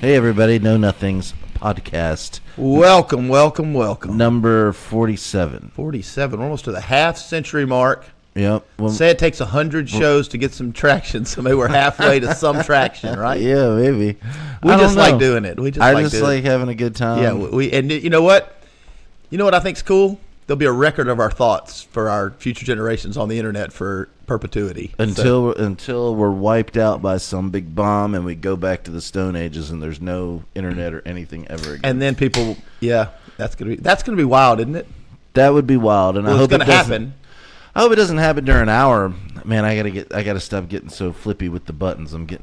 Hey, everybody. Know Nothing's podcast. Welcome. Number 47. 47. We're almost to the half-century mark. Yep. Well, say it takes 100 shows to get some traction, so maybe we're halfway to some traction, right? Yeah, maybe. We just like doing it. I just like having a good time. Yeah, and you know what? You know what I think's cool? There'll be a record of our thoughts for our future generations on the internet for perpetuity. Until we're wiped out by some big bomb and we go back to the Stone Ages and there's no internet or anything ever again. And then people, that's gonna be wild, isn't it? That would be wild, and I hope it's gonna happen. I hope it doesn't happen during an hour. Man, I gotta stop getting so flippy with the buttons. I'm too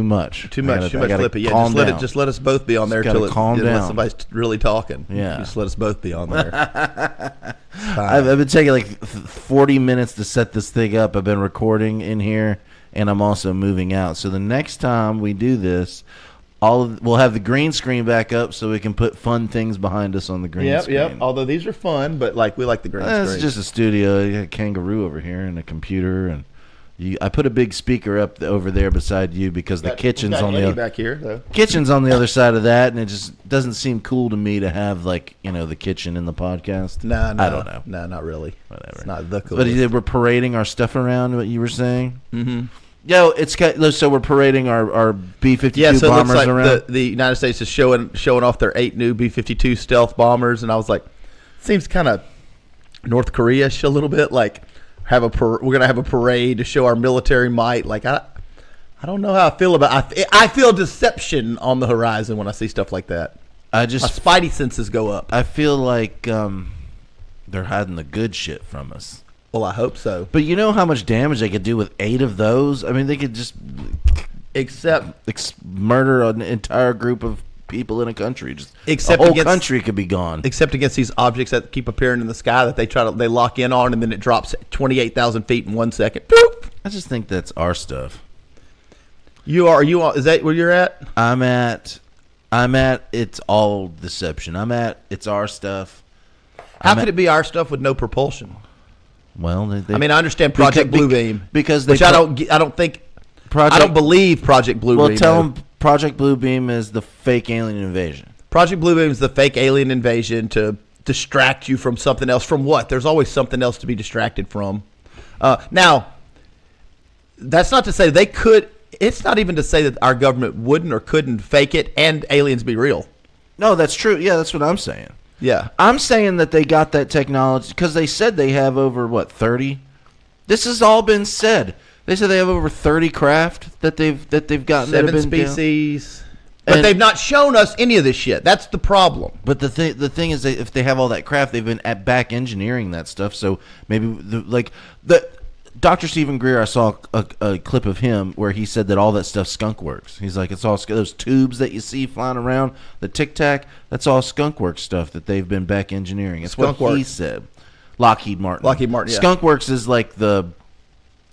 much. Too much flippy. Yeah, just let us both be on there till somebody's really talking. Yeah, just let us both be on there. I've been taking like 40 minutes to set this thing up. I've been recording in here, and I'm also moving out. So the next time we do this, we'll have the green screen back up so we can put fun things behind us on the green screen. Yep. Although these are fun, but we like the green screen. It's just a studio. You got a kangaroo over here and a computer, and I put a big speaker up over there beside you because the kitchen's on the other back here. Though. Kitchen's on the other side of that, and it just doesn't seem cool to me to have the kitchen in the podcast. No, I don't know. No, not really. Whatever. It's not the coolest. But we're parading our stuff around. What you were saying? Mm-hmm. Yo, so we're parading our B-52 so bombers it looks like around. The United States is showing off their 8 new B-52 stealth bombers, and I was like, seems kind of North Korea-ish a little bit. Like, we're gonna have a parade to show our military might. Like, I don't know how I feel about. I feel deception on the horizon when I see stuff like that. My spidey senses go up. I feel like they're hiding the good shit from us. Well, I hope so. But you know how much damage they could do with 8 of those? I mean, they could just murder an entire group of people in a country. The whole country could be gone. Except against these objects that keep appearing in the sky that they lock in on, and then it drops 28,000 feet in 1 second. Boop! I just think that's our stuff. Is that where you're at? I'm at. It's all deception. It's our stuff. How could it be our stuff with no propulsion? Well, I understand Project Bluebeam I don't believe Project Bluebeam. Well, tell them Project Bluebeam is the fake alien invasion. Project Bluebeam is the fake alien invasion to distract you from something else. From what? There's always something else to be distracted from. Now, that's not to say they could. It's not even to say that our government wouldn't or couldn't fake it and aliens be real. No, that's true. Yeah, that's what I'm saying. Yeah. I'm saying that they got that technology because they said they have over, 30? This has all been said. They said they have over 30 craft that they've gotten. 7 species. But they've not shown us any of this shit. That's the problem. But the thing is, if they have all that craft, they've been back engineering that stuff. So maybe Dr. Stephen Greer, I saw a clip of him where he said that all that stuff skunk works. He's like, it's all those tubes that you see flying around, the Tic Tac, that's all skunk works stuff that they've been back engineering. It's what he said. Lockheed Martin. Yeah. Skunk Works is like the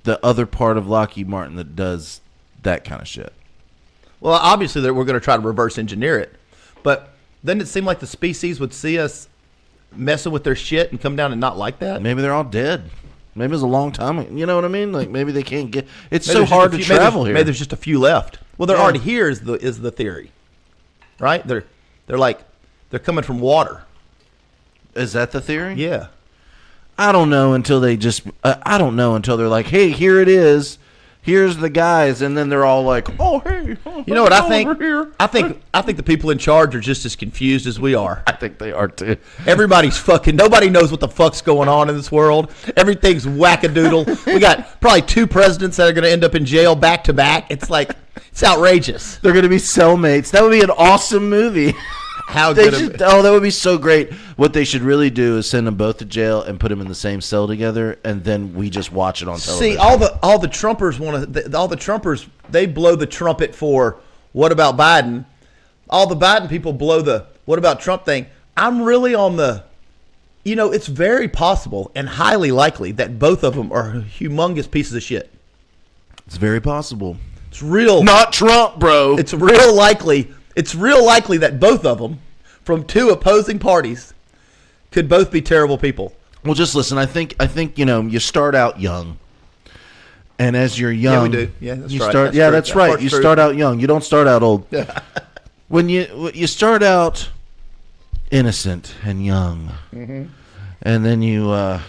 other part of Lockheed Martin that does that kind of shit. Well, obviously we're going to try to reverse engineer it. But doesn't it seem like the species would see us messing with their shit and come down and not like that? Maybe they're all dead. Maybe it was a long time. You know what I mean? Like maybe they can't get. It's so hard to travel here. Maybe there's just a few left. Well, they're already here. Is the theory, right? They're coming from water. Is that the theory? Yeah. I don't know until they just. I don't know until they're like, hey, here it is. Here's the guys, and then they're all like, "Oh, hey, you know what I think? I think the people in charge are just as confused as we are. I think they are too. Everybody's fucking. Nobody knows what the fuck's going on in this world. Everything's wackadoodle. We got probably 2 presidents that are going to end up in jail back to back. It's outrageous. They're going to be cellmates. That would be an awesome movie. That would be so great. What they should really do is send them both to jail and put them in the same cell together, and then we just watch it on television. See, all the Trumpers all the Trumpers, they blow the trumpet for what about Biden? All the Biden people blow the what about Trump thing. I'm really on the, it's very possible and highly likely that both of them are humongous pieces of shit. It's very possible. It's real. Not Trump, bro. It's real likely. It's real likely that both of them, from 2 opposing parties, could both be terrible people. Well, just listen. I think you start out young, and as you're young, yeah, we do. Yeah, that's right. That's right. You start out young. You don't start out old. when you start out innocent and young, and then you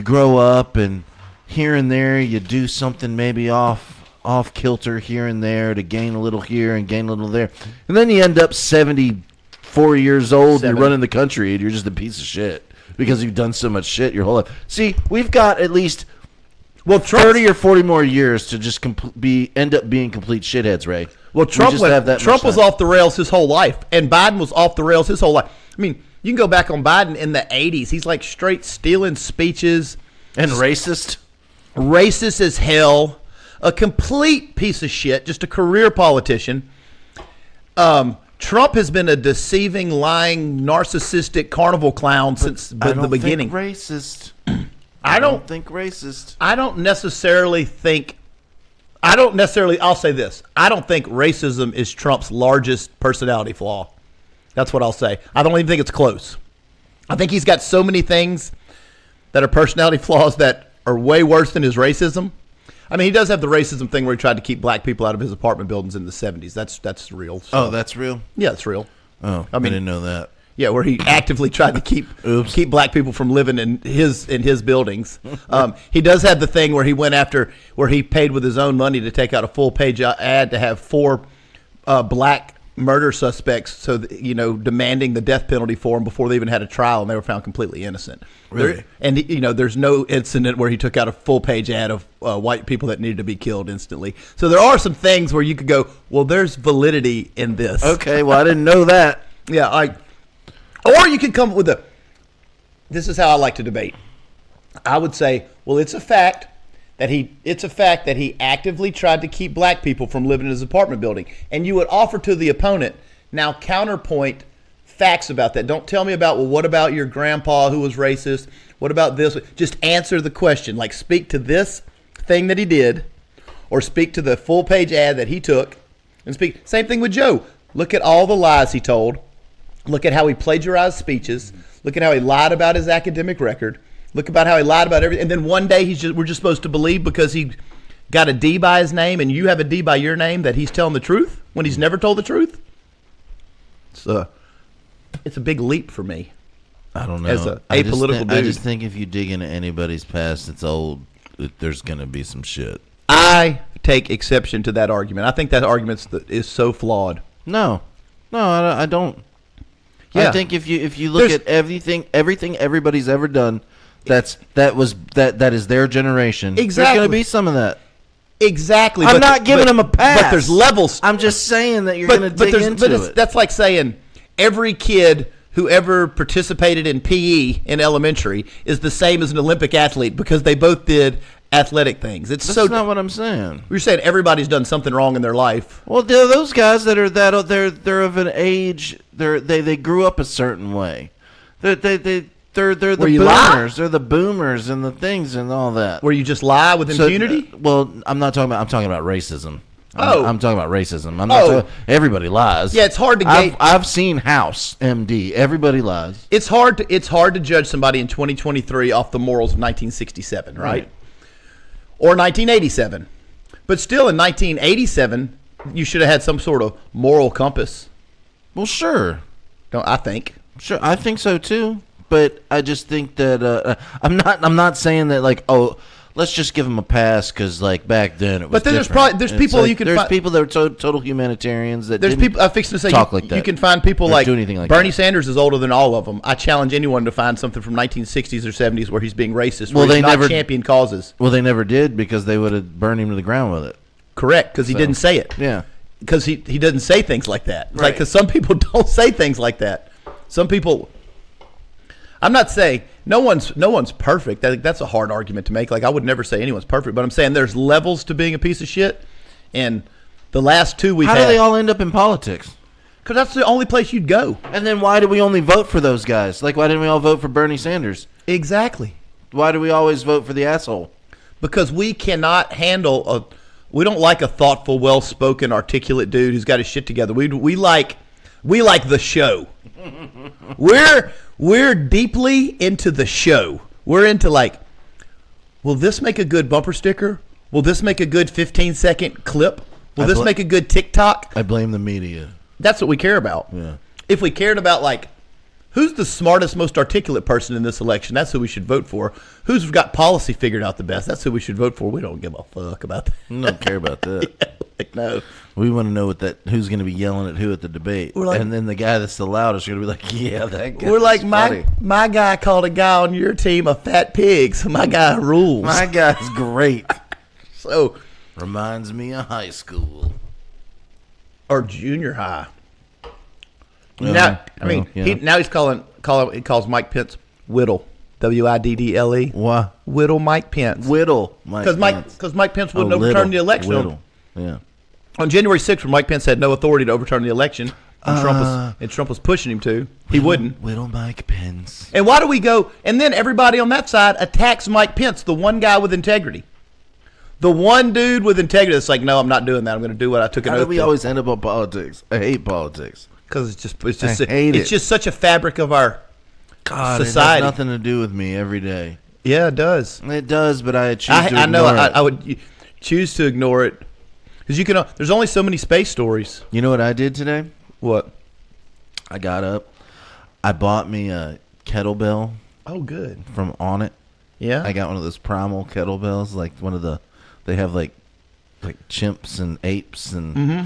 grow up, and here and there you do something maybe off kilter here and there to gain a little here and gain a little there, and then you end up 74 years old and you're running the country and you're just a piece of shit because you've done so much shit your whole life. See, we've got at least 30 or 40 more years to just end up being complete shitheads, Ray. Well, Trump was off the rails his whole life, and Biden was off the rails his whole life. I mean, you can go back on Biden in the 80s. He's like straight stealing speeches. And racist. Racist as hell. A complete piece of shit. Just a career politician. Trump has been a deceiving, lying, narcissistic carnival clown since the beginning. I don't think racist. I'll say this. I don't think racism is Trump's largest personality flaw. That's what I'll say. I don't even think it's close. I think he's got so many things that are personality flaws that are way worse than his racism. I mean, he does have the racism thing where he tried to keep black people out of his apartment buildings in the 70s. That's real. So. Oh, that's real? Yeah, it's real. Oh, I didn't know that. Yeah, where he actively tried to keep black people from living in his buildings. He does have the thing where he paid with his own money to take out a full page ad to have 4 black murder suspects, demanding the death penalty for them before they even had a trial, and they were found completely innocent. Really? There's no incident where he took out a full page ad of white people that needed to be killed instantly. So there are some things where you could go, well, there's validity in this. Okay, well, I didn't know that. Yeah, or you could come up with this is how I like to debate. I would say, well, it's a fact that he actively tried to keep black people from living in his apartment building. And you would offer to the opponent, now counterpoint facts about that. Don't tell me about, well, what about your grandpa who was racist? What about this? Just answer the question. Like, speak to this thing that he did, or speak to the full page ad that he took, and speak. Same thing with Joe. Look at all the lies he told. Look at how he plagiarized speeches. Look at how he lied about his academic record. Look about how he lied about everything. And then one day we're just supposed to believe because he got a D by his name and you have a D by your name that he's telling the truth when he's never told the truth. It's a big leap for me. I don't know. As a apolitical dude. I just think if you dig into anybody's past, it's old. There's going to be some shit. I take exception to that argument. I think that argument is so flawed. No, I don't. Yeah. I think if you look at everything everybody's ever done, that is their generation. Exactly. There's going to be some of that. Exactly. I'm not giving them a pass. But there's levels. I'm just saying that you're going to dig into it. That's like saying every kid who ever participated in PE in elementary is the same as an Olympic athlete because they both did athletic things. That's not what I'm saying. You're saying everybody's done something wrong in their life. Well, those guys they're of an age. They grew up a certain way. They're the boomers. They're the boomers and the things and all that. Where you just lie with impunity? Well, I'm talking about racism. I'm talking about racism. Everybody lies. Yeah, it's hard to gauge. I've seen House MD. Everybody lies. It's hard to judge somebody in 2023 off the morals of 1967, right? Or 1987. But still in 1987, you should have had some sort of moral compass. Well, sure. Don't I think? Sure, I think so too. But I just think that I'm not saying that like, oh, let's just give them a pass because like back then it was. But then there's people you can there's find. People that are total humanitarians that there's people. I'm fixing to say talk like that. You can find people like do anything like Bernie that. Sanders is older than all of them. I challenge anyone to find something from 1960s or 70s where he's being racist. Well, they never champion causes. Well, they never did because they would have burned him to the ground with it. Correct, because he didn't say it. Yeah, because he doesn't say things like that. Right. Like because some people don't say things like that. Some people. I'm not saying no one's perfect. That's a hard argument to make. Like I would never say anyone's perfect, but I'm saying there's levels to being a piece of shit. And the last two we've had. How do they all end up in politics? Because that's the only place you'd go. And then why do we only vote for those guys? Like why didn't we all vote for Bernie Sanders? Exactly. Why do we always vote for the asshole? Because we cannot handle we don't like a thoughtful, well-spoken, articulate dude who's got his shit together. We like the show. We're deeply into the show. We're into like, will this make a good bumper sticker? Will this make a good 15-second clip? Will this make a good TikTok? I blame the media. That's what we care about. Yeah. If we cared about, like, who's the smartest, most articulate person in this election, that's who we should vote for. Who's got policy figured out the best, that's who we should vote for. We don't give a fuck about that. We don't care about that. Yeah, like, no. We want to know who's going to be yelling at who at the debate. Like, and then the guy that's the loudest is going to be like, yeah, that guy. We're like, funny. my guy called a guy on your team a fat pig, so my guy rules. My guy's great. So Reminds me of high school. Or junior high. Yeah. Now he's he calls Mike Pence Whittle. Widdle. What? Whittle Mike Pence. Whittle. Because Mike Pence wouldn't overturn the election. Whittle. Yeah. On January 6th, when Mike Pence had no authority to overturn the election, and Trump was pushing him to, he wouldn't. Whittle Mike Pence. And why do we go? And then everybody on that side attacks Mike Pence, the one guy with integrity. The one dude with integrity that's like, no, I'm not doing that. I'm going to do what I took an oath to. How do we always end up on politics? I hate politics. Because it's just such a fabric of our society. It has nothing to do with me every day. Yeah, it does. It does, but I choose to ignore it. I know. I would choose to ignore it because there's only so many space stories. You know what I did today? What? I got up. I bought me a kettlebell. Oh, good. From On It. Yeah. I got one of those primal kettlebells, like one of the. They have like chimps and apes and. Mm-hmm.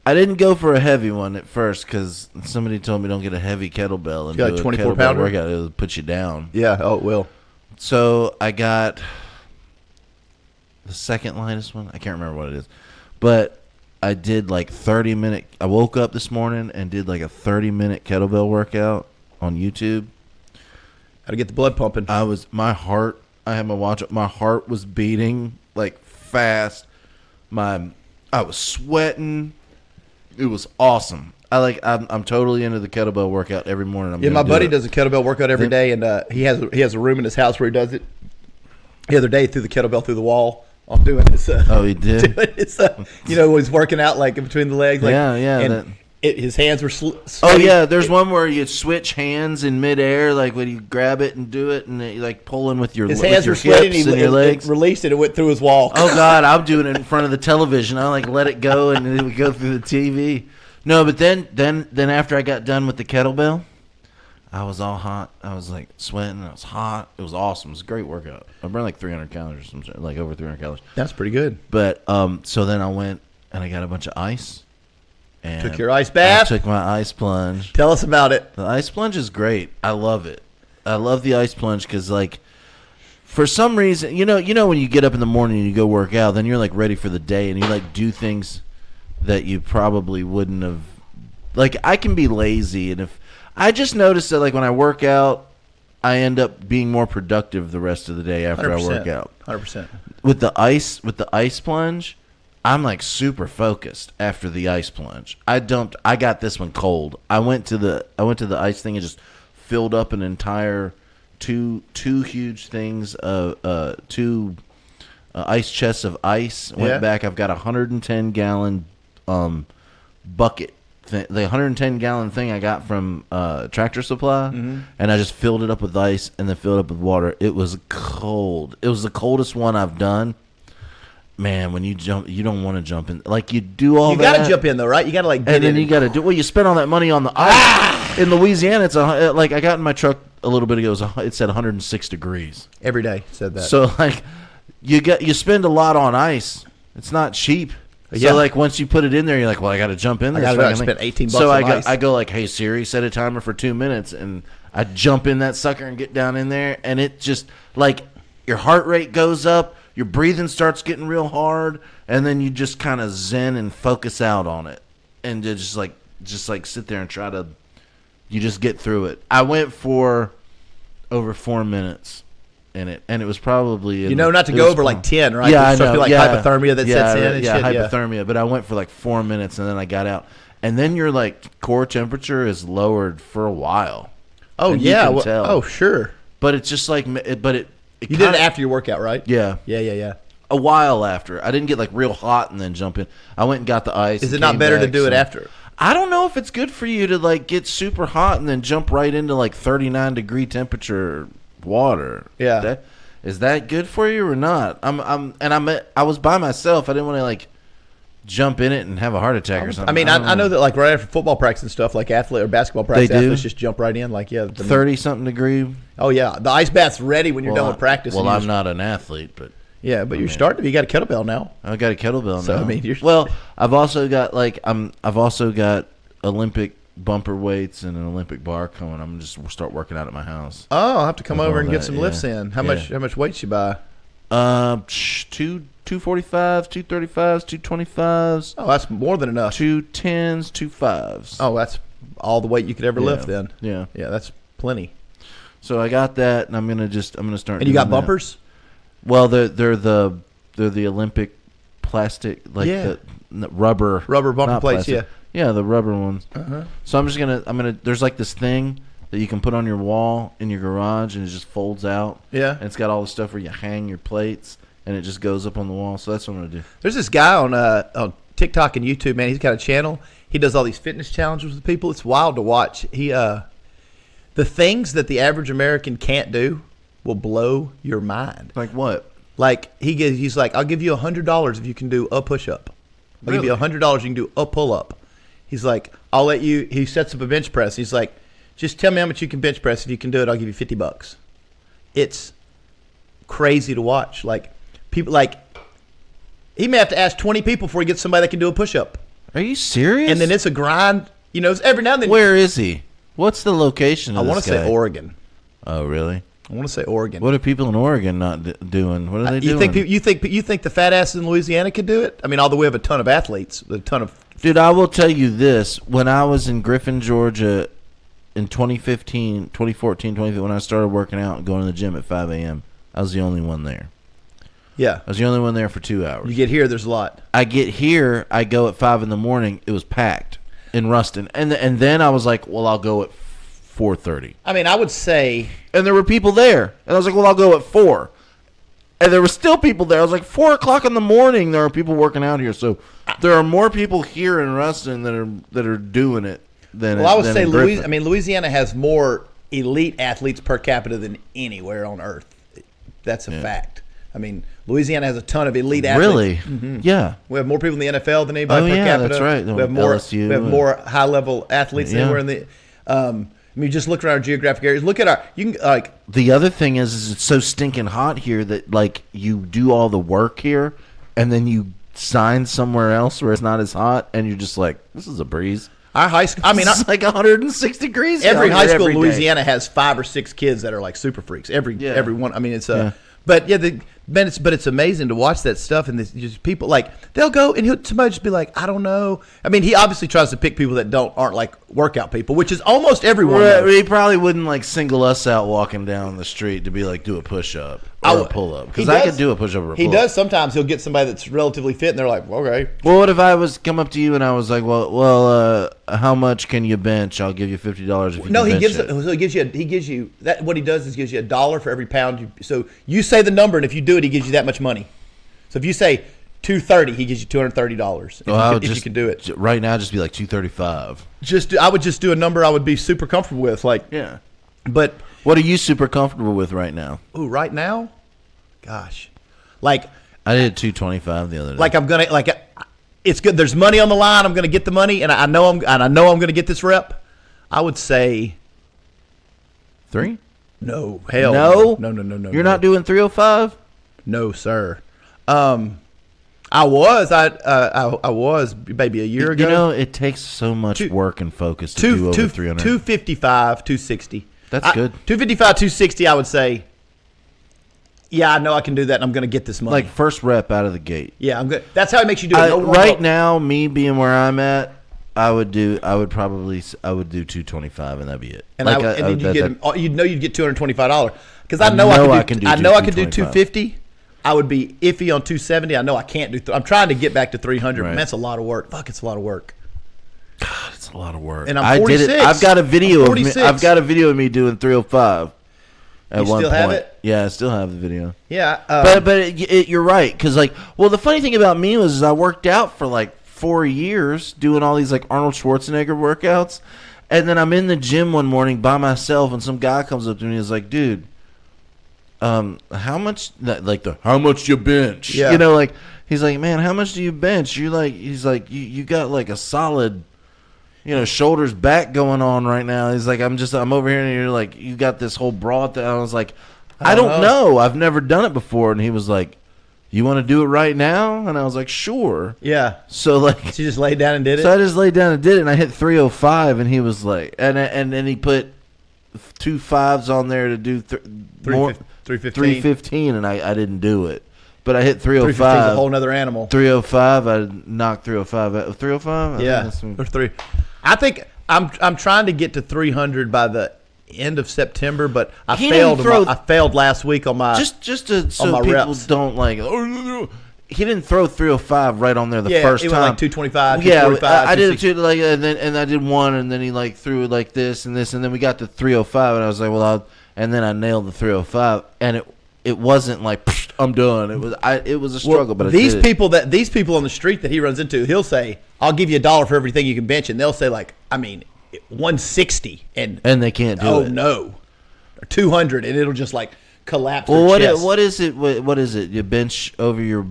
I didn't go for a heavy one at first because somebody told me don't get a heavy kettlebell and do like a 24 kettlebell pounder workout. It'll put you down. Yeah. Oh, it will. So I got the second lightest one. I can't remember what it is, but I did like 30-minute. I woke up this morning and did like a 30-minute kettlebell workout on YouTube. How to get the blood pumping? My heart. I had my watch up. My heart was beating like fast. I was sweating. It was awesome. I'm totally into the kettlebell workout every morning. My buddy does a kettlebell workout every day, and he has a room in his house where he does it. The other day, threw the kettlebell through the wall. I'm doing his. Oh, he did. He's working out like in between the legs. Like, And his hands were. There's one where you switch hands in midair, like when you grab it and do it, and you like pulling with your his hands were sweating. Your legs. It released it. It went through his wall. Oh God, I'm doing it in front of the television. I like let it go, and it would go through the TV. No, but then after I got done with the kettlebell, I was all hot. I was like sweating. I was hot. It was awesome. It was a great workout. I burned like 300 calories or something, like over 300 calories. That's pretty good. But so then I went and I got a bunch of ice. And took your ice bath? I took my ice plunge. Tell us about it. The ice plunge is great. I love it. I love the ice plunge because, like, for some reason, you know when you get up in the morning and you go work out, then you're, like, ready for the day and you, like, do things that you probably wouldn't have. Like, I can be lazy, and if I just noticed that, like, when I work out, I end up being more productive the rest of the day after 100%. I work out. 100%. With the ice plunge, I'm like super focused after the ice plunge. I got this one cold. I went to the ice thing and just filled up an entire two huge things two ice chests of ice. Went back. I've got a 110-gallon bucket. The 110-gallon thing I got from Tractor Supply, and I just filled it up with ice and then filled it up with water. It was cold. It was the coldest one I've done. Man, when you jump, you don't want to jump in. Like, you do all that. You got to jump in, though, right? You got to, like, get and then you got to do. Well, you spend all that money on the ice. In Louisiana, it's like I got in my truck a little bit ago. It said 106 degrees every day. Said that. So like, you spend a lot on ice. It's not cheap. Yeah. So like once you put it in there, you're like, well, I got to jump in there. I got to spend $18. So on ice. I go like, hey Siri, set a timer for 2 minutes, and I jump in that sucker and get down in there, and it just like your heart rate goes up. Your breathing starts getting real hard, and then you just kind of zen and focus out on it, and just like sit there and try to. You just get through it. I went for over 4 minutes in it, and it was probably not to go over like 10, right? Yeah, I know. Like hypothermia that sets in. And shit, hypothermia. But I went for like 4 minutes, and then I got out, and then your like core temperature is lowered for a while. Oh yeah, oh sure. But it's just like, you did it after your workout, right? Yeah. A while after. I didn't get like real hot and then jump in. I went and got the ice. Is it not better to do it after? I don't know if it's good for you to like get super hot and then jump right into like 39-degree temperature water. Yeah. Is that good for you or not? I was by myself. I didn't want to like jump in it and have a heart attack or something. I mean, I know that like right after football practice and stuff, like athlete or basketball practice, They do? athletes just jump right in. Like 30-something degree. Oh yeah, the ice bath's ready when you're done with practice. Well, and I'm not an athlete, but but you're starting. You got a kettlebell now. I got a kettlebell So, now. I mean, you're- well, I've also got Olympic bumper weights and an Olympic bar coming. I'm just start working out at my house. Oh, I'll have to come With over all and get that, some yeah. lifts in. How much weights you buy? 245s, 235s, 225s, Oh, that's more than enough. 210s, 2.5s. Oh, that's all the weight you could ever lift. Yeah. Then Yeah. that's plenty. So I got that, and I'm gonna start. And you got doing that. bumpers? Well, they're the Olympic plastic, like Yeah. the rubber Bumper not plates. plastic. Yeah, the rubber ones. Uh-huh. So I'm gonna there's like this thing that you can put on your wall in your garage, and it just folds out. Yeah. And it's got all the stuff where you hang your plates, and it just goes up on the wall. So that's what I'm gonna do. There's this guy on TikTok and YouTube, man. He's got a channel. He does all these fitness challenges with people. It's wild to watch. The things that the average American can't do will blow your mind. Like what? Like he's like, I'll give you $100 if you can do a push-up. I'll give you $100 you can do a pull-up. He's like, I'll let you. He sets up a bench press. He's like, just tell me how much you can bench press. If you can do it, I'll give you $50. It's crazy to watch. Like people, like he may have to ask 20 people before he gets somebody that can do a push-up. Are you serious? And then it's a grind. You know, every now and then. Where is he? What's the location of I want this to guy? say Oregon. Oh, really? I want to say Oregon. What are people in Oregon not doing? What are they doing? You think the fat asses in Louisiana could do it? I mean, although we have a ton of athletes, a ton of. Dude, I will tell you this. When I was in Griffin, Georgia in 2014, 2015, when I started working out and going to the gym at 5 a.m., I was the only one there. Yeah. I was the only one there for 2 hours. You get here, there's a lot. I get here, I go at 5 in the morning. It was packed in Ruston. And then I was like, well, I'll go at 4:30. I mean, I would say. And there were people there. And I was like, well, I'll go at 4. And there were still people there. I was like, 4 o'clock in the morning, there are people working out here. So there are more people here in Ruston that are doing it than Well, I would than say in Griffin. Louisiana has more elite athletes per capita than anywhere on earth. That's a fact. I mean, Louisiana has a ton of elite athletes. Really? Mm-hmm. Yeah. We have more people in the NFL than anybody per yeah, capita. that's right. We have more. LSU, we have more high level athletes than Yeah. anywhere in the. I mean, just look around our geographic areas. Look at our. You can like. The other thing is it's so stinking hot here that like you do all the work here, and then you sign somewhere else where it's not as hot, and you're just like, this is a breeze. Our high school. I mean, It's like 106 degrees. every out high here school every in day. Louisiana has 5 or 6 kids that are like super freaks. Every one. I mean, it's Yeah. But yeah, it's amazing to watch that stuff, and just people like they'll go and somebody just be like, I don't know. I mean, he obviously tries to pick people that aren't like workout people, which is almost everyone. Right, though. he probably wouldn't like single us out walking down the street to be like, do a push up or a pull up, because I could do a push up or a pull up. He does sometimes. He'll get somebody that's relatively fit, and they're like, okay. Well, what if I was come up to you and I was like, well, how much can you bench? I'll give you $50 if you No, can he bench gives. it. So he gives you that. What he does is gives you $1 for every pound. So you say the number, and if you do it, he gives you that much money. So if you say 230, he gives you $230. If you can do it right now, just be like 235. I would just do a number I would be super comfortable with. Like, Yeah. but What are you super comfortable with right now? right now, gosh, like I did 225 the other day. like I'm gonna like it's good. There's money on the line. I'm gonna get the money, and I know I'm gonna get this rep. I would say 3? no, hell No? no. You're not doing 305? No, sir. I was maybe a year ago. You know, it takes so much work and focus to do over 300. 255, 260. That's good. 255, 260, I would say. Yeah, I know I can do that, and I'm going to get this money. Like first rep out of the gate. Yeah, I'm good. That's how it makes you do it. No Right warm-up. now, me being where I'm at, I would do 225, and that'd be it. And like then you'd get $225 because I I know know I I can can do. do I can do 225. 250. I would be iffy on 270. I know I can't do. I'm trying to get back to 300. Right. Man, that's a lot of work. Fuck, it's a lot of work. God, it's a lot of work. And I'm I did 46. it. I've got a video I'm of me. 46. I've got a video of me doing 305. At You one still point. have it? Yeah, I still have the video. Yeah, But you're right, because like, well, the funny thing about me was I worked out for like 4 years doing all these like Arnold Schwarzenegger workouts, and then I'm in the gym one morning by myself, and some guy comes up to me and is like, "Dude, how much how much you bench? Yeah. You know, like he's like, man, how much do you bench? He's like, you got like a solid, shoulders back going on right now. He's like, I'm over here, and you're like, you got this whole broad thing. I was like, I don't know. I've never done it before. And he was like, you want to do it right now? And I was like, sure. Yeah. So like, so you just laid down and did it? So I just laid down and did it, and I hit 305, and he was like, and then he put 2 5s on there to do 315, and I didn't do it. But I hit 305. 315 is a whole other animal. 305, I knocked 305. 305? Yeah. There's 3. I think I'm trying to get to 300 by the end of September, but I failed last week on my just so people reps. Don't like. He didn't throw 305 right on there the first time. It was like 225. Yeah, I did it too. Like, and I did one, and then he like threw it like this and this, and then we got to 305, and I was like, and then I nailed the 305, and it wasn't like I'm done. It was a struggle, but these people on the street that he runs into, he'll say, "I'll give you $1 for everything you can bench," and they'll say like, 160, and they can't do it. Oh no, or 200, and it'll just like collapse. Well, what is it? What is it? You bench over your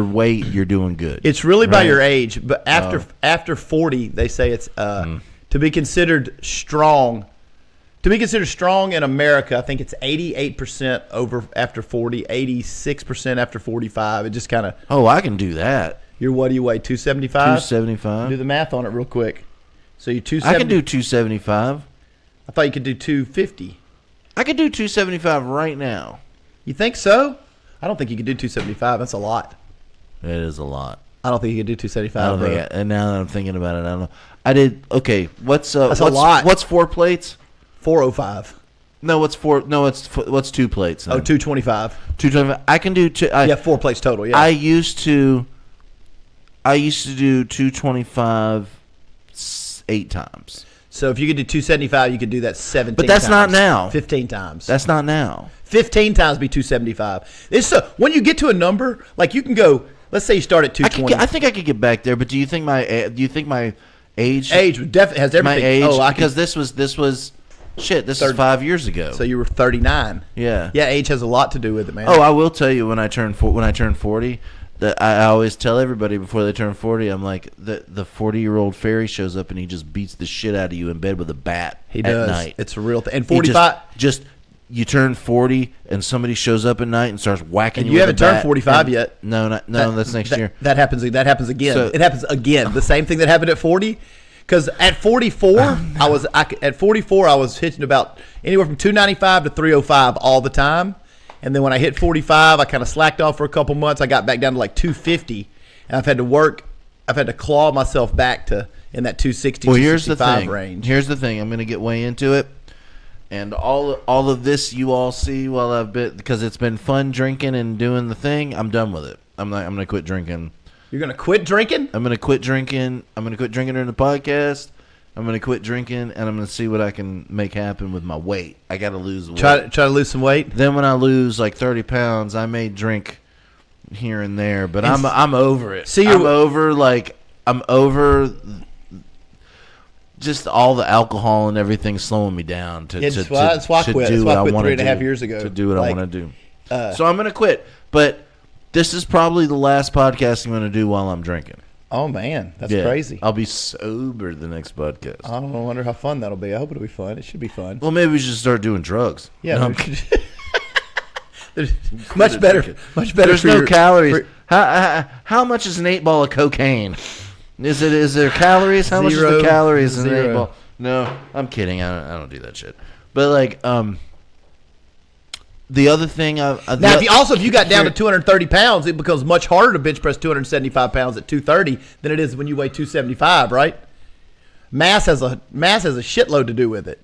weight, you're doing good. It's really by your age, but after 40, they say it's to be considered strong. To be considered strong in America, I think it's 88% over after 40, 86% after 45. It just kind of. Oh, I can do that. What do you weigh? 275. 275. Do the math on it real quick. So you 270. I can do 275. I thought you could do 250. I could do 275 right now. You think so? I don't think you could do 275. That's a lot. It is a lot. I don't think you could do 275. I don't think. And now that I'm thinking about it, I don't know. I did. Okay, that's a lot. What's 4 plates? 405. No, what's 4? No, what's 2 plates? Then? 225. 225. I can do 2. 4 plates total. Yeah. I used to do 225 8 times. So if you could do 275, you could do that 17 times. But that's not now. 15 times. That's not now. 15 times be 275. When you get to a number, like you can go, let's say you start at 220. I think I could get back there, but do you think my age definitely has everything? My age, because this was shit. This is 5 years ago. So you were 39. Yeah. Yeah, age has a lot to do with it, man. Oh, I will tell you when I turn 40. That I always tell everybody before they turn 40, I'm like, the 40-year-old fairy shows up and he just beats the shit out of you in bed with a bat. He at does. Night. It's a real thing. And 45, just you turn 40 and somebody shows up at night and starts whacking you. You haven't turned 45 yet. No, that's next year. That happens again. So, it happens again. The same thing that happened at 40. Because at 44, I was hitting about anywhere from 295 to 305 all the time. And then when I hit 45, I kind of slacked off for a couple months. I got back down to like 250, and I've had to claw myself back to in that 260, 265 range. Here's the thing. I'm going to get way into it, and all of this you all see while I've been, because it's been fun drinking and doing the thing. I'm done with it. I'm going to quit drinking. You're going to quit drinking? I'm going to quit drinking. I'm going to quit drinking during the podcast. I'm going to quit drinking, and I'm going to see what I can make happen with my weight. I got to lose weight. Try to lose some weight? Then when I lose like 30 pounds, I may drink here and there, but I'm over it. See, I'm over just all the alcohol and everything slowing me down to do what I want to do. 3.5 years ago. To do what I want to do. So I'm going to quit, but this is probably the last podcast I'm going to do while I'm drinking. Oh, man. That's crazy. I'll be sober the next podcast. I don't know. I wonder how fun that'll be. I hope it'll be fun. It should be fun. Well, maybe we should start doing drugs. Yeah. No, there's much better. There's no calories. How much is an 8-ball of cocaine? Is there calories? How much is the calories in an 8-ball? No, I'm kidding. I don't do that shit. But like, the other thing, if you got down to 230 pounds, it becomes much harder to bench press 275 pounds at 230 than it is when you weigh 275, right? Mass has a shitload to do with it.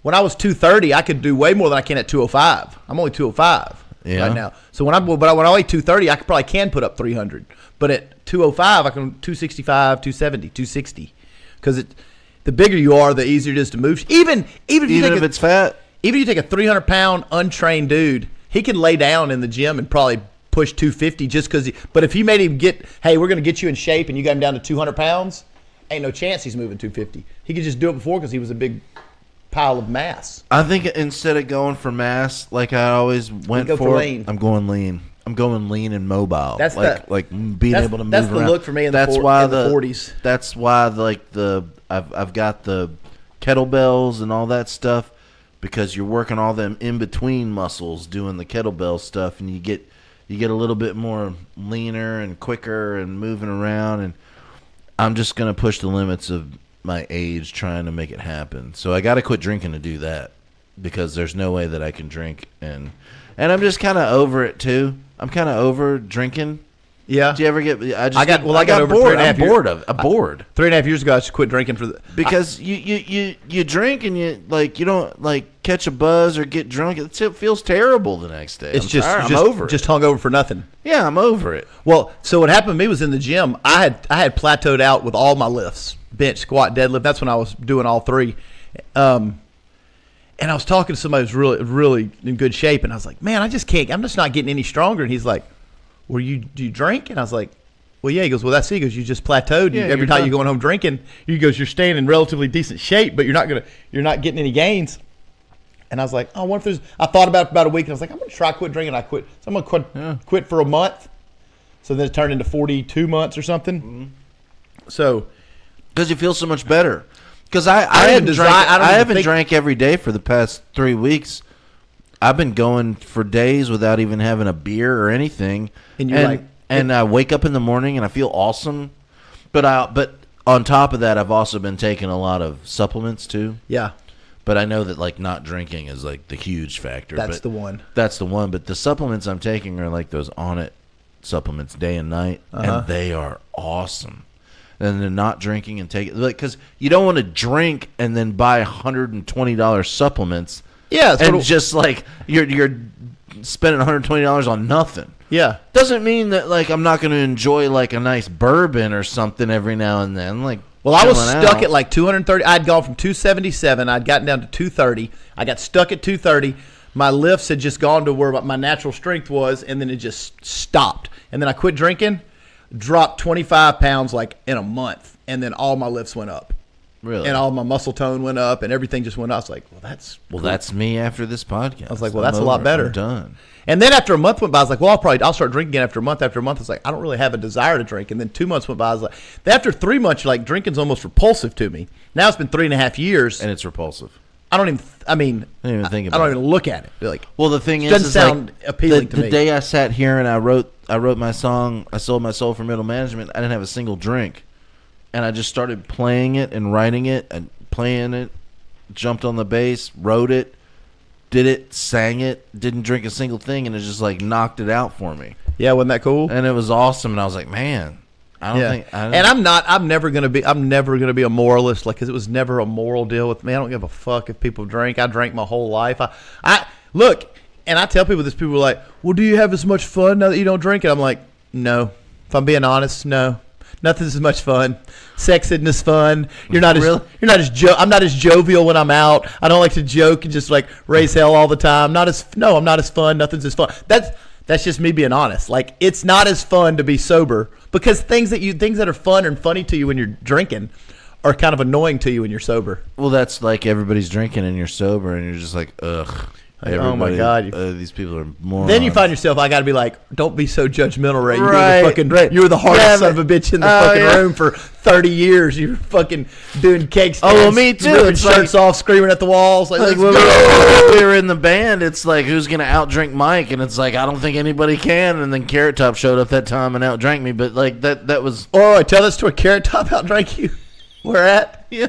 When I was 230, I could do way more than I can at 205. I'm only 205 right now. So when I weigh 230, I probably can put up 300. But at 205, I can 265, 270, 260. Because the bigger you are, the easier it is to move. Even if it's fat. Even if you take a 300-pound untrained dude, he can lay down in the gym and probably push 250 just because. But if you made him hey, we're going to get you in shape, and you got him down to 200 pounds, ain't no chance he's moving 250. He could just do it before because he was a big pile of mass. I think instead of going for mass, like I always went for lean. I'm going lean. I'm going lean and mobile. That's like being able to move That's around. the look for me in the 40s. That's why I've got the kettlebells and all that stuff, because you're working all them in between muscles doing the kettlebell stuff, and you get a little bit more leaner and quicker and moving around. And I'm just gonna push the limits of my age trying to make it happen. So I got to quit drinking to do that, because there's no way that I can drink, and I'm just kind of over it too. I'm kind of over drinking. Yeah. Do you ever get? I got over bored. 3.5 I'm bored of. I'm bored 3.5 years ago. I just quit drinking because you drink and you don't like catch a buzz or get drunk. It feels terrible the next day. I'm over it. Just hungover for nothing. Yeah, I'm over it. Well, so what happened to me was in the gym. I had plateaued out with all my lifts, bench, squat, deadlift. That's when I was doing all three. And I was talking to somebody who's really, really in good shape, and I was like, man, I just can't. I'm just not getting any stronger. And he's like, well, do you drink? And I was like, well, yeah. He goes, well, that's it. He goes, you just plateaued. Yeah, every time you're going home drinking, he goes, you're staying in relatively decent shape, but you're not getting any gains. And I was like, oh, what if there's? I thought about it for about a week, and I was like, I'm going to try quit drinking. I quit. So I'm going to quit for a month. So then it turned into 42 months or something. Mm-hmm. So because you feel so much better. Because I haven't drank every day for the past 3 weeks. I've been going for days without even having a beer or anything. And I wake up in the morning and I feel awesome. But on top of that, I've also been taking a lot of supplements too. Yeah. But I know that like not drinking is like the huge factor. That's the one. That's the one. But the supplements I'm taking are like those On It supplements day and night, and they are awesome. And then not drinking and taking, like, because you don't want to drink and then buy $120 supplements. Yeah, and just like you're spending $120 on nothing. Yeah, doesn't mean that like I'm not going to enjoy like a nice bourbon or something every now and then. Like, well, I was stuck at like 230. I'd gone from 277. I'd gotten down to 230. I got stuck at 230. My lifts had just gone to where my natural strength was, and then it just stopped. And then I quit drinking. Dropped 25 pounds like in a month, and then all my lifts went up. Really? And all my muscle tone went up, and everything just went up. I was like, well, that's cool. That's me after this podcast. I was like, well, that's a lot better. I'm done. And then after a month went by, I was like, well, I'll start drinking again after a month. After a month, I was like, I don't really have a desire to drink. And then 2 months went by, I was like, after 3 months, you're like, drinking's almost repulsive to me. Now it's been 3.5 years. And it's repulsive. I don't even think about I don't even look at it. Like, well, the thing doesn't sound like, appealing to me. The day I sat here and I wrote my song, I Sold My Soul for Middle Management, I didn't have a single drink. And I just started playing it and writing it and playing it, jumped on the bass, wrote it, did it, sang it, didn't drink a single thing, and it just like knocked it out for me. Yeah, wasn't that cool? And it was awesome, and I was like, man, I'm never gonna be a moralist, like, because it was never a moral deal with me. I don't give a fuck if people drink. I drank my whole life. I look, and I tell people this. People are like, well, do you have as much fun now that you don't drink? And I'm like, no. If I'm being honest, no. Nothing's as much fun. Sex isn't as fun. I'm not as jovial when I'm out. I don't like to joke and just like raise hell all the time. I'm not as fun. Nothing's as fun. That's just me being honest. Like, it's not as fun to be sober, because things that are fun and funny to you when you're drinking are kind of annoying to you when you're sober. Well, that's like everybody's drinking and you're sober and you're just like, ugh. Oh my God! These people are morons. Then you find yourself, I got to be like, don't be so judgmental, Ray. Right, you were the hardest son of a bitch in the fucking room for 30 years. You were fucking doing cake stands. Oh, well, me too. Ripping shirts off, screaming at the walls. Like when we were in the band, it's like, who's gonna outdrink Mike? And it's like, I don't think anybody can. And then Carrot Top showed up that time and outdrank me. But like that was. Oh, I tell that story. Carrot Top outdrank you. Where at? Yeah,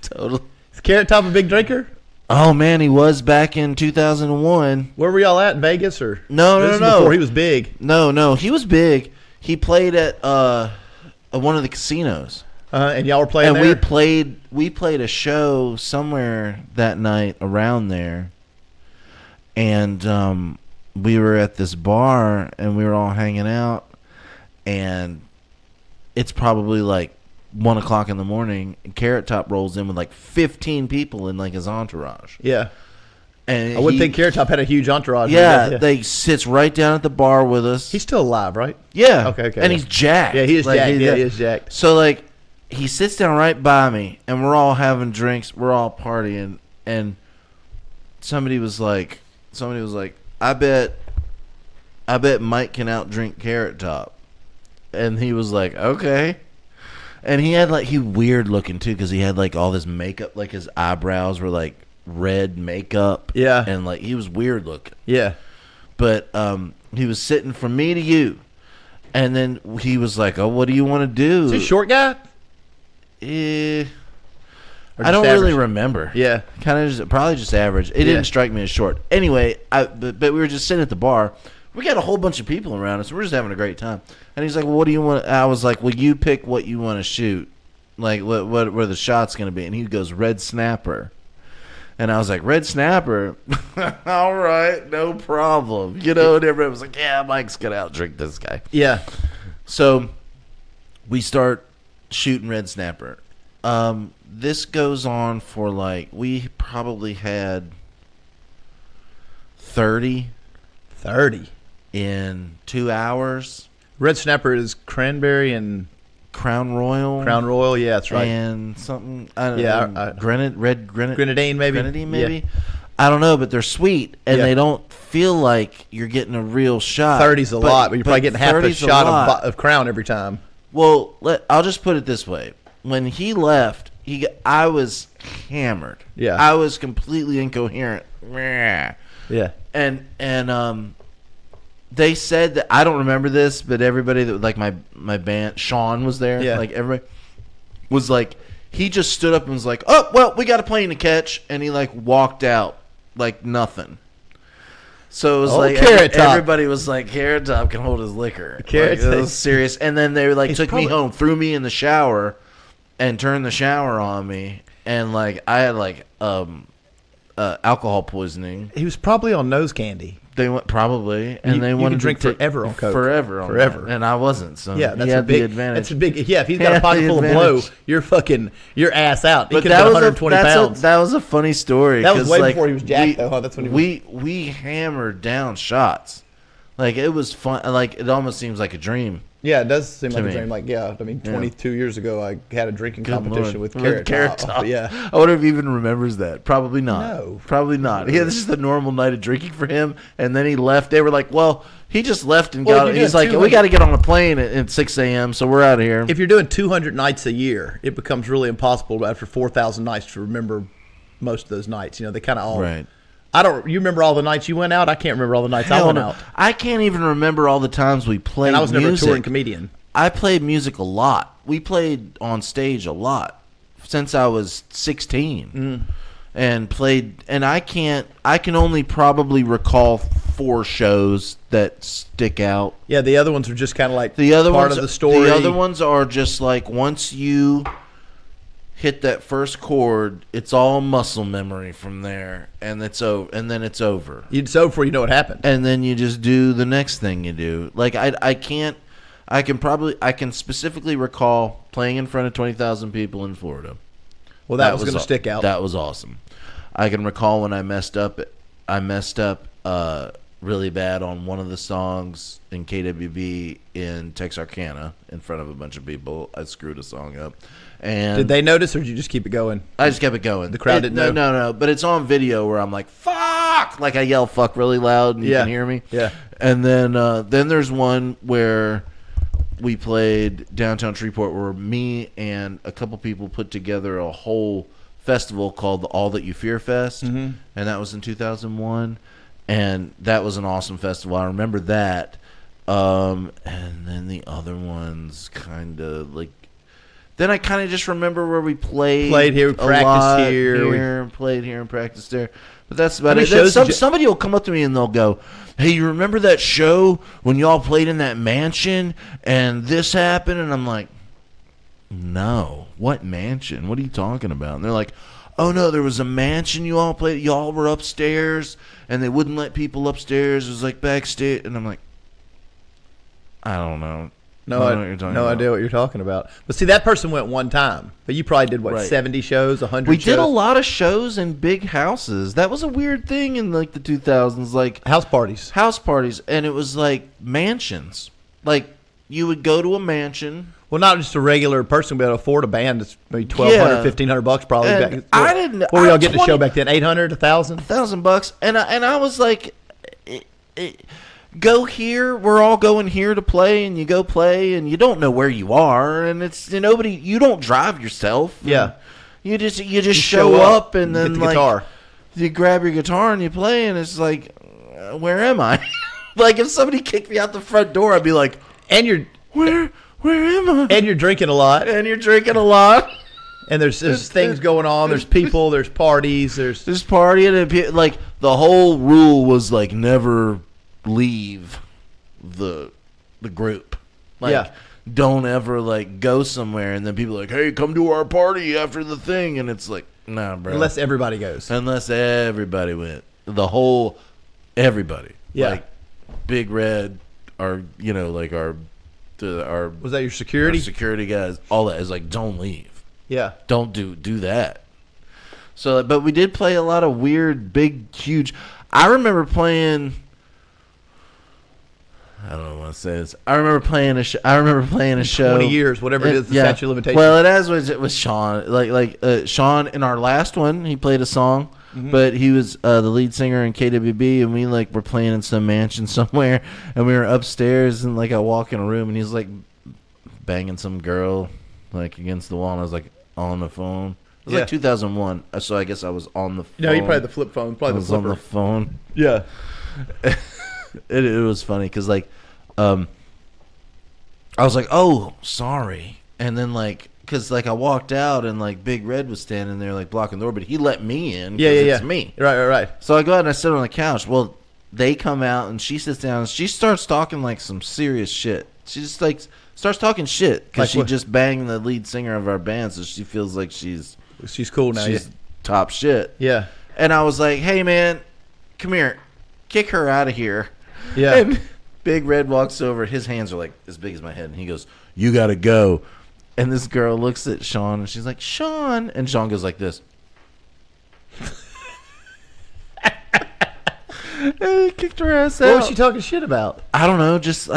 totally. Is Carrot Top a big drinker? Oh man, he was back in 2001. Where were y'all at in Vegas or? No. Before he was big. No, he was big. He played at one of the casinos. And y'all were playing there. And we played a show somewhere that night around there, and we were at this bar and we were all hanging out, and it's probably like 1 o'clock in the morning, and Carrot Top rolls in with like 15 people in like his entourage. Yeah. And I wouldn't think Carrot Top had a huge entourage. Yeah, they sits right down at the bar with us. He's still alive, right? Yeah. Okay. And he's jacked. Yeah, he is jacked. He is jacked. So like, he sits down right by me, and we're all having drinks. We're all partying, and somebody was like, I bet Mike can outdrink Carrot Top, and he was like, okay. And he had he weird looking too, because he had all this makeup, his eyebrows were red makeup. Yeah. And he was weird looking. Yeah. But he was sitting from me to you. And then he was like, oh, what do you want to do? Is he a short guy? I Or don't just really average? remember. Yeah. Probably just average. It didn't strike me as short. Anyway, but we were just sitting at the bar. We got a whole bunch of people around us. We're just having a great time. And he's like, well, what do you want? I was like, well, you pick what you want to shoot. What are the shots going to be? And he goes, red snapper. And I was like, red snapper? All right, no problem. And everybody was like, yeah, Mike's going to outdrink this guy. Yeah. So we start shooting red snapper. This goes on for we probably had 30 in 2 hours. Red snapper is cranberry and Crown Royal. Yeah, that's right. And something. I don't Yeah, know. Grenadine, maybe. Grenadine, maybe. Yeah. I don't know, but they're sweet and Yeah. they don't feel like you're getting a real shot. 30's a lot, but you're probably getting half a 30's shot of Crown every time. Well, I'll just put it this way: when he left, I was hammered. Yeah. I was completely incoherent. Yeah. And they said that, I don't remember this, but everybody that my band, Sean was there. Yeah. Everybody was he just stood up and was like, oh, well, we got a plane to catch, and he walked out like nothing. So it was Carrot Top. everybody was like, Carrot Top can hold his liquor. Carrot It Top. was serious. And then they took me home, threw me in the shower, and turned the shower on me, and I had alcohol poisoning. He was probably on nose candy. They went probably, and You they can wanted drink to forever on Coke. forever, and I wasn't. So Yeah, that's he had a big the advantage. That's a big. Yeah, if he's He got a had pocket the full of blow, advantage. your ass out. He But could have that been was 120 pounds. that was a funny story. That was 'cause, way before he was jacked, though, huh? That's when he we hammered down shots. It was fun. It almost seems like a dream. Yeah, it does seem like me. a dream. 22 years ago, I had a drinking Good competition Lord. with Carrot Top. Top. Yeah. I wonder if he even remembers that. Probably not. No. Probably not. Yeah, this is the normal night of drinking for him. And then he left. They were like, well, he just left and Well, if got. you're He's doing like, 200 we got to get on a plane at 6 a.m. So we're out of here. If you're doing 200 nights a year, it becomes really impossible after 4,000 nights to remember most of those nights. They kind of all. Right. You remember all the nights you went out? I can't remember all the nights I Hell went no. out. I can't even remember all the times we played And I was never a music. touring comedian. I played music a lot. We played on stage a lot since I was 16, and played. And I can only probably recall 4 shows that stick out. Yeah, the other ones are just kind of The other part ones, of the story. The other ones are just once you hit that first chord, it's all muscle memory from there, and it's over. And then it's over. It's over before you know what happened. And then you just do the next thing you do. I can specifically recall playing in front of 20,000 people in Florida. Well, that was going to stick out. That was awesome. I can recall when I messed up really bad on one of the songs in KWB in Texarkana in front of a bunch of people. I screwed a song up. And Did they notice, or did you just keep it going? I just kept it going. The crowd didn't know? No. But it's on video where I'm like, fuck! I yell fuck really loud and you Yeah. can hear me. Yeah. And then there's one where we played downtown Shreveport where me and a couple people put together a whole festival called the All That You Fear Fest. And that was in 2001. And that was an awesome festival. I remember that. And then the other ones kind of then I kind of just remember where we played. Played here, we practiced here. Played here and practiced there. But that's about many it. shows did you- Somebody will come up to me and they'll go, hey, you remember that show when y'all played in that mansion and this happened? And I'm like, no. What mansion? What are you talking about? And they're like, oh, no, there was a mansion you all played. Y'all were upstairs and they wouldn't let people upstairs. It was backstage. And I'm like, I don't know. No, I don't know what you're talking no about. idea what you're talking about. But see, that person went one time. But you probably did, Right. 70 shows, 100 We shows? did a lot of shows in big houses. That was a weird thing in the 2000s, House parties. house parties, and it was mansions. you would go to a mansion. Well, not just a regular person be able to afford a band that's maybe $1,200, $1,500 probably. And I didn't. What were y'all getting the show back then? $800, $1,000? $1,000, and I was like, go here. We're all going here to play, and you go play, and you don't know where you are, and it's nobody. You don't drive yourself. Yeah, you just show up, and then get the guitar. You grab your guitar and you play, and it's like, where am I? Like if somebody kicked me out the front door, I'd be like, and you're Where am I? And you're drinking a lot. And you're drinking a lot. And there's things going on. There's people. There's parties. There's partying. And like the whole rule was like never leave the group. Like, don't ever like go somewhere and then people are like, hey, come to our party after the thing. And it's like, nah, bro. Unless everybody goes. Unless everybody went. The whole everybody. Yeah. Like Big Red, our was that your security? Our security guys, all that is like, don't leave. Yeah. Don't do that. So, but we did play a lot of weird, big, huge. I remember playing. I don't know what to say this. I remember playing a show. 20 years, whatever it is, the statute of limitations. Well, it was Sean. Sean in our last one, he played a song. Mm-hmm. But he was the lead singer in KWB, and we were playing in some mansion somewhere, and we were upstairs, and I walk in a room, and he's banging some girl against the wall, and I was on the phone. It was 2001, so I guess I was on the phone. No, you probably the flip phone, I was on the phone. Yeah, it was funny because I was like, oh, sorry, and then because I walked out and Big Red was standing there blocking the door, but he let me in. Yeah. It's me. Right. So I go out and I sit on the couch. Well, they come out and she sits down and she starts talking some serious shit. She just starts talking shit because she just banged the lead singer of our band, so she feels like she's cool now. She's top shit. Yeah. And I was like, hey man, come here, kick her out of here. Yeah. And Big Red walks over. His hands are as big as my head, and he goes, you gotta go. And this girl looks at Sean, and she's like, Sean. And Sean goes like this. And he kicked her ass out. What was she talking shit about? I don't know. Just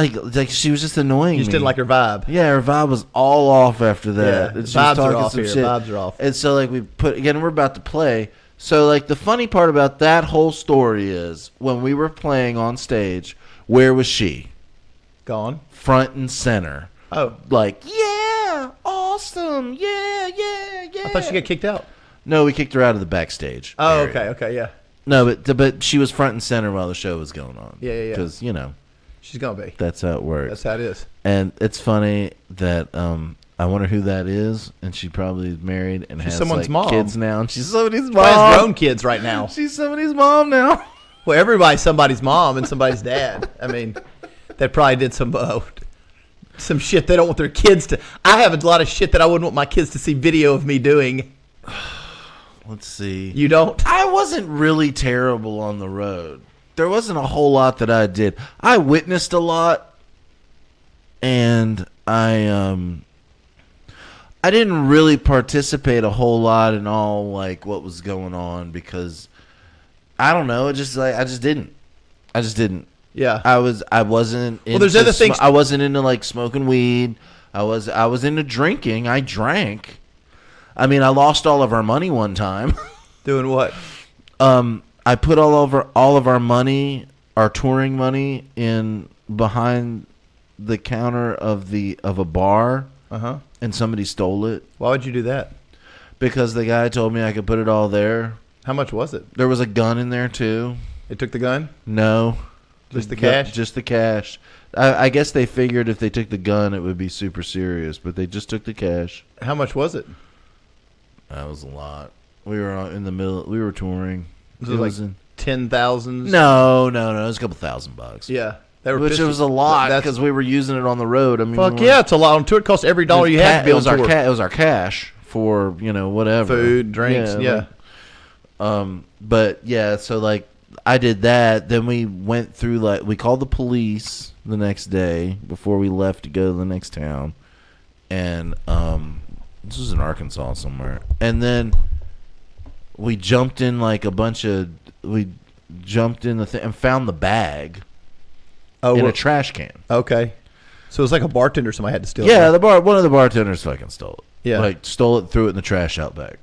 she was just annoying me. You just didn't like her vibe. Yeah, her vibe was all off after that. Yeah, vibes are off here. Shit. Vibes are off. And so we're about to play. So the funny part about that whole story is when we were playing on stage, where was she? Gone. Front and center. Oh. Yeah, awesome. Yeah. I thought she got kicked out. No, we kicked her out of the backstage. Oh, area. okay, yeah. No, but she was front and center while the show was going on. Yeah. Because, she's going to be. That's how it works. That's how it is. And it's funny that I wonder who that is, and she probably is married and has someone's mom. Kids now, and she's somebody's mom. She has grown kids right now. She's somebody's mom now. Well, everybody's somebody's mom and somebody's dad. I mean, that probably did some shit they don't want their kids to. I have a lot of shit that I wouldn't want my kids to see video of me doing. Let's see. You don't? I wasn't really terrible on the road. There wasn't a whole lot that I did. I witnessed a lot, and I didn't really participate a whole lot in all what was going on because I don't know. It just I just didn't. Yeah. I wasn't into, well, there's other things. I wasn't into smoking weed. I was into drinking. I drank. I mean, I lost all of our money one time. Doing what? I put all of our money, our touring money, in behind the counter of a bar. Uh-huh. And somebody stole it. Why would you do that? Because the guy told me I could put it all there. How much was it? There was a gun in there too. They took the gun? No. Just the cash? Just the cash. I guess they figured if they took the gun, it would be super serious, but they just took the cash. How much was it? That was a lot. We were in the middle. We were touring. Was it in 10,000? No. It was a couple $1,000. Yeah. Which was a lot because we were using it on the road. I mean, fuck yeah, it's a lot on tour. It costs every dollar you have to be on tour. It was our cash for whatever, food, drinks, yeah. But yeah, so I did that. Then we went through we called the police the next day before we left to go to the next town, and this was in Arkansas somewhere. And then we jumped in we jumped in the thing and found the bag. In a trash can. Okay. So it was like a bartender somebody had to steal. Yeah, one of the bartenders fucking stole it. Yeah. Like stole it, threw it in the trash out back.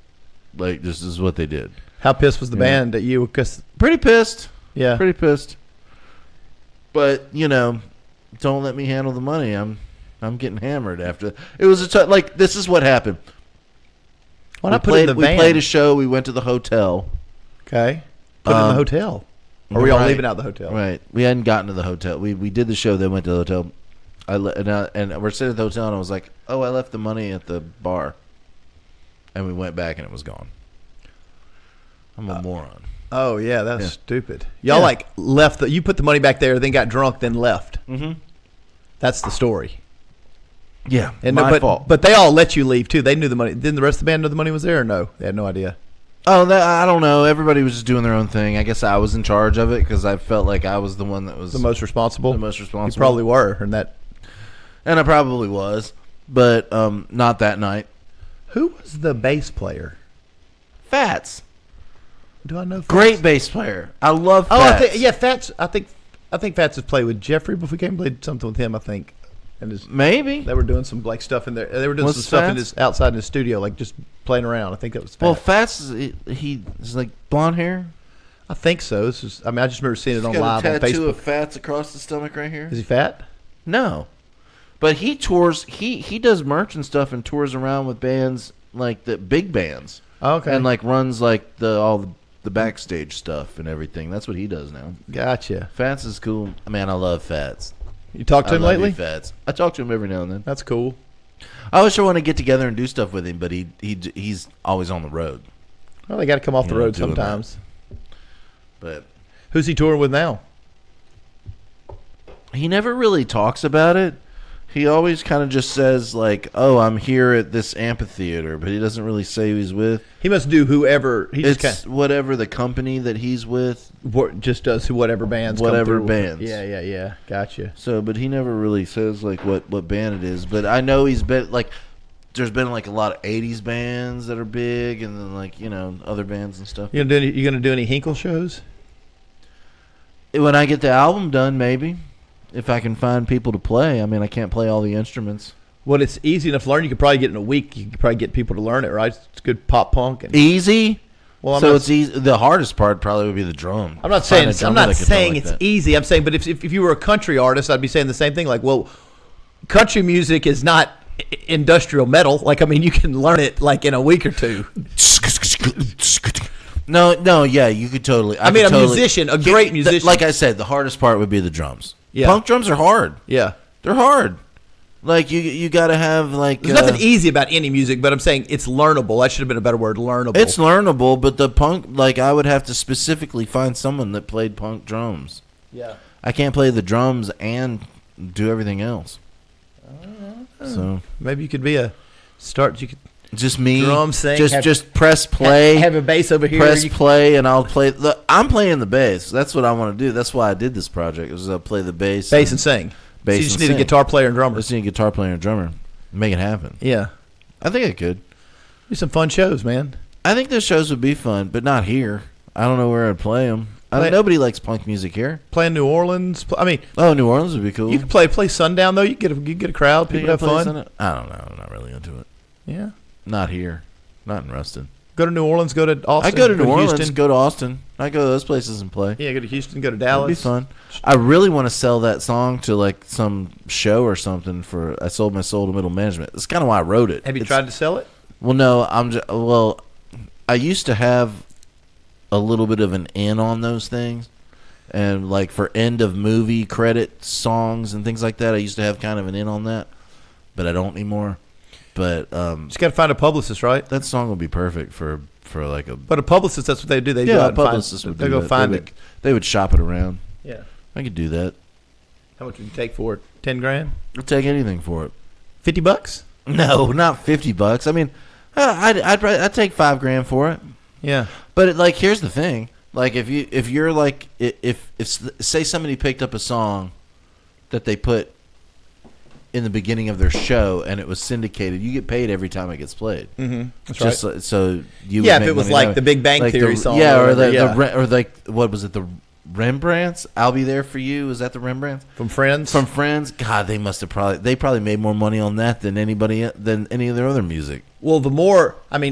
Like this is what they did. How pissed was the band at you? Cause Pretty pissed. yeah, Pretty pissed. But don't let me handle the money. I'm getting hammered after. It was like this is what happened. Why not put it in the van? We played a show. We went to the hotel. Okay, put it in the hotel. Or are we all leaving out the hotel? Right. We hadn't gotten to the hotel. We did the show, then went to the hotel. And we're sitting at the hotel, and I was like, "Oh, I left the money at the bar." And we went back, and it was gone. I'm a moron. Oh yeah, that's stupid. Y'all like left you put the money back there, then got drunk, then left. Mm-hmm. That's the story. Yeah, and my fault. But they all let you leave too. They knew the money. Didn't the rest of the band know the money was there, or no? They had no idea. Oh, I don't know. Everybody was just doing their own thing. I guess I was in charge of it because I felt like I was the one that was the most responsible. You probably were, and I probably was, but not that night. Who was the bass player? Fats. Do I know? Fats? Great bass player. I love Fats. Fats. I think Fats has played with Jeffrey before we came. Played something with him, I think. And maybe they were doing some like stuff in there. They were doing some stuff outside in his studio, like just playing around. I think that was Fats. Well, Fats he's like blonde hair. I think so. I just remember seeing it on live on Facebook. Tattoo of Fats across the stomach right here. Is he fat? No, but he tours. He does merch and stuff and tours around with bands like the big bands. Okay, and like runs like all the backstage stuff and everything. That's what he does now. Gotcha. Fats is cool. Man, I love Fats. You talked to him lately? Fats. I talk to him every now and then. That's cool. I always want to get together and do stuff with him, but he's always on the road. Well, they got to come off the road sometimes. But who's he touring with now? He never really talks about it. He always kind of just says like, "Oh, I'm here at this amphitheater," but he doesn't really say who he's with. He must do whoever. It's whatever the company that he's with. Just does whatever bands. Whatever bands. Yeah. Gotcha. So, but he never really says like what band it is. But I know he's been like, there's been like a lot of '80s bands that are big, and then like other bands and stuff. You gonna do any Hinkle shows? When I get the album done, maybe. If I can find people to play. I mean, I can't play all the instruments. Well, it's easy enough to learn. You could probably get it in a week. You could probably get people to learn it, right? It's good pop punk. Easy? Well, it's easy. The hardest part probably would be the drum. I'm not saying it's easy. I'm saying, but if you were a country artist, I'd be saying the same thing. Like, well, country music is not industrial metal. Like, I mean, you can learn it like in a week or two. No, yeah, you could totally. A musician, a great musician. Like I said, the hardest part would be the drums. Yeah. Punk drums are hard. Yeah. They're hard. Like, you got to have, like... There's nothing easy about any music, but I'm saying it's learnable. That should have been a better word, learnable. It's learnable, but the punk... Like, I would have to specifically find someone that played punk drums. Yeah. I can't play the drums and do everything else. So... Maybe you could be a... You could... Just me. Drum, sing. Just press play. Have a bass over here. Press play, and I'll play. I'm playing the bass. That's what I want to do. That's why I did this project. Was I'll play the bass. Bass and sing. Bass. So you just need a guitar player and drummer. Just need a guitar player and drummer. Make it happen. Yeah. I think I could. Do some fun shows, man. I think those shows would be fun, but not here. I don't know where I'd play them. Nobody likes punk music here. Play in New Orleans. New Orleans would be cool. You could play Sundown though. You get a crowd. People have fun. I don't know. I'm not really into it. Yeah. Not here. Not in Ruston. Go to New Orleans. Go to Austin. I go to New Orleans. Houston. Go to Austin. I go to those places and play. Yeah, go to Houston. Go to Dallas. It'd be fun. I really want to sell that song to like some show or something. I sold my soul to middle management. That's kind of why I wrote it. Have you tried to sell it? Well, no. I used to have a little bit of an in on those things, and like for end of movie credit songs and things like that, I used to have kind of an in on that, but I don't anymore. But just got to find a publicist, right? That song would be perfect for like a. But a publicist, that's what they do. They go out publicist would go find it. They would shop it around. Yeah, I could do that. How much would you take for it? $10,000? I'll take anything for it. $50? No, not $50. I mean, I'd take $5,000 for it. Yeah, but like, here's the thing: like, if you're like, if say somebody picked up a song that they put in the beginning of their show and it was syndicated, you get paid every time it gets played. Mm-hmm. That's just right. So you if it was like the Big Bang Theory song, or like what was it, the Rembrandts. I'll be there for you. Is that the Rembrandts From Friends? from Friends? God, they must have probably made more money on that than any of their other music. Well,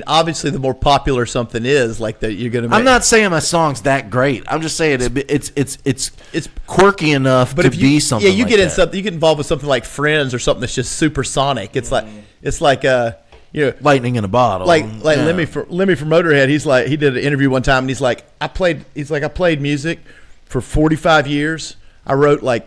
obviously the more popular something is, like that you're going to I'm not saying my song's that great. I'm just saying it's quirky enough to be something. Yeah, you like get in that. something. You get involved with something like Friends or something that's just supersonic. It's like lightning in a bottle. like Yeah. Lemmy from Motorhead. He did an interview one time and he's like I played music for 45 years. I wrote like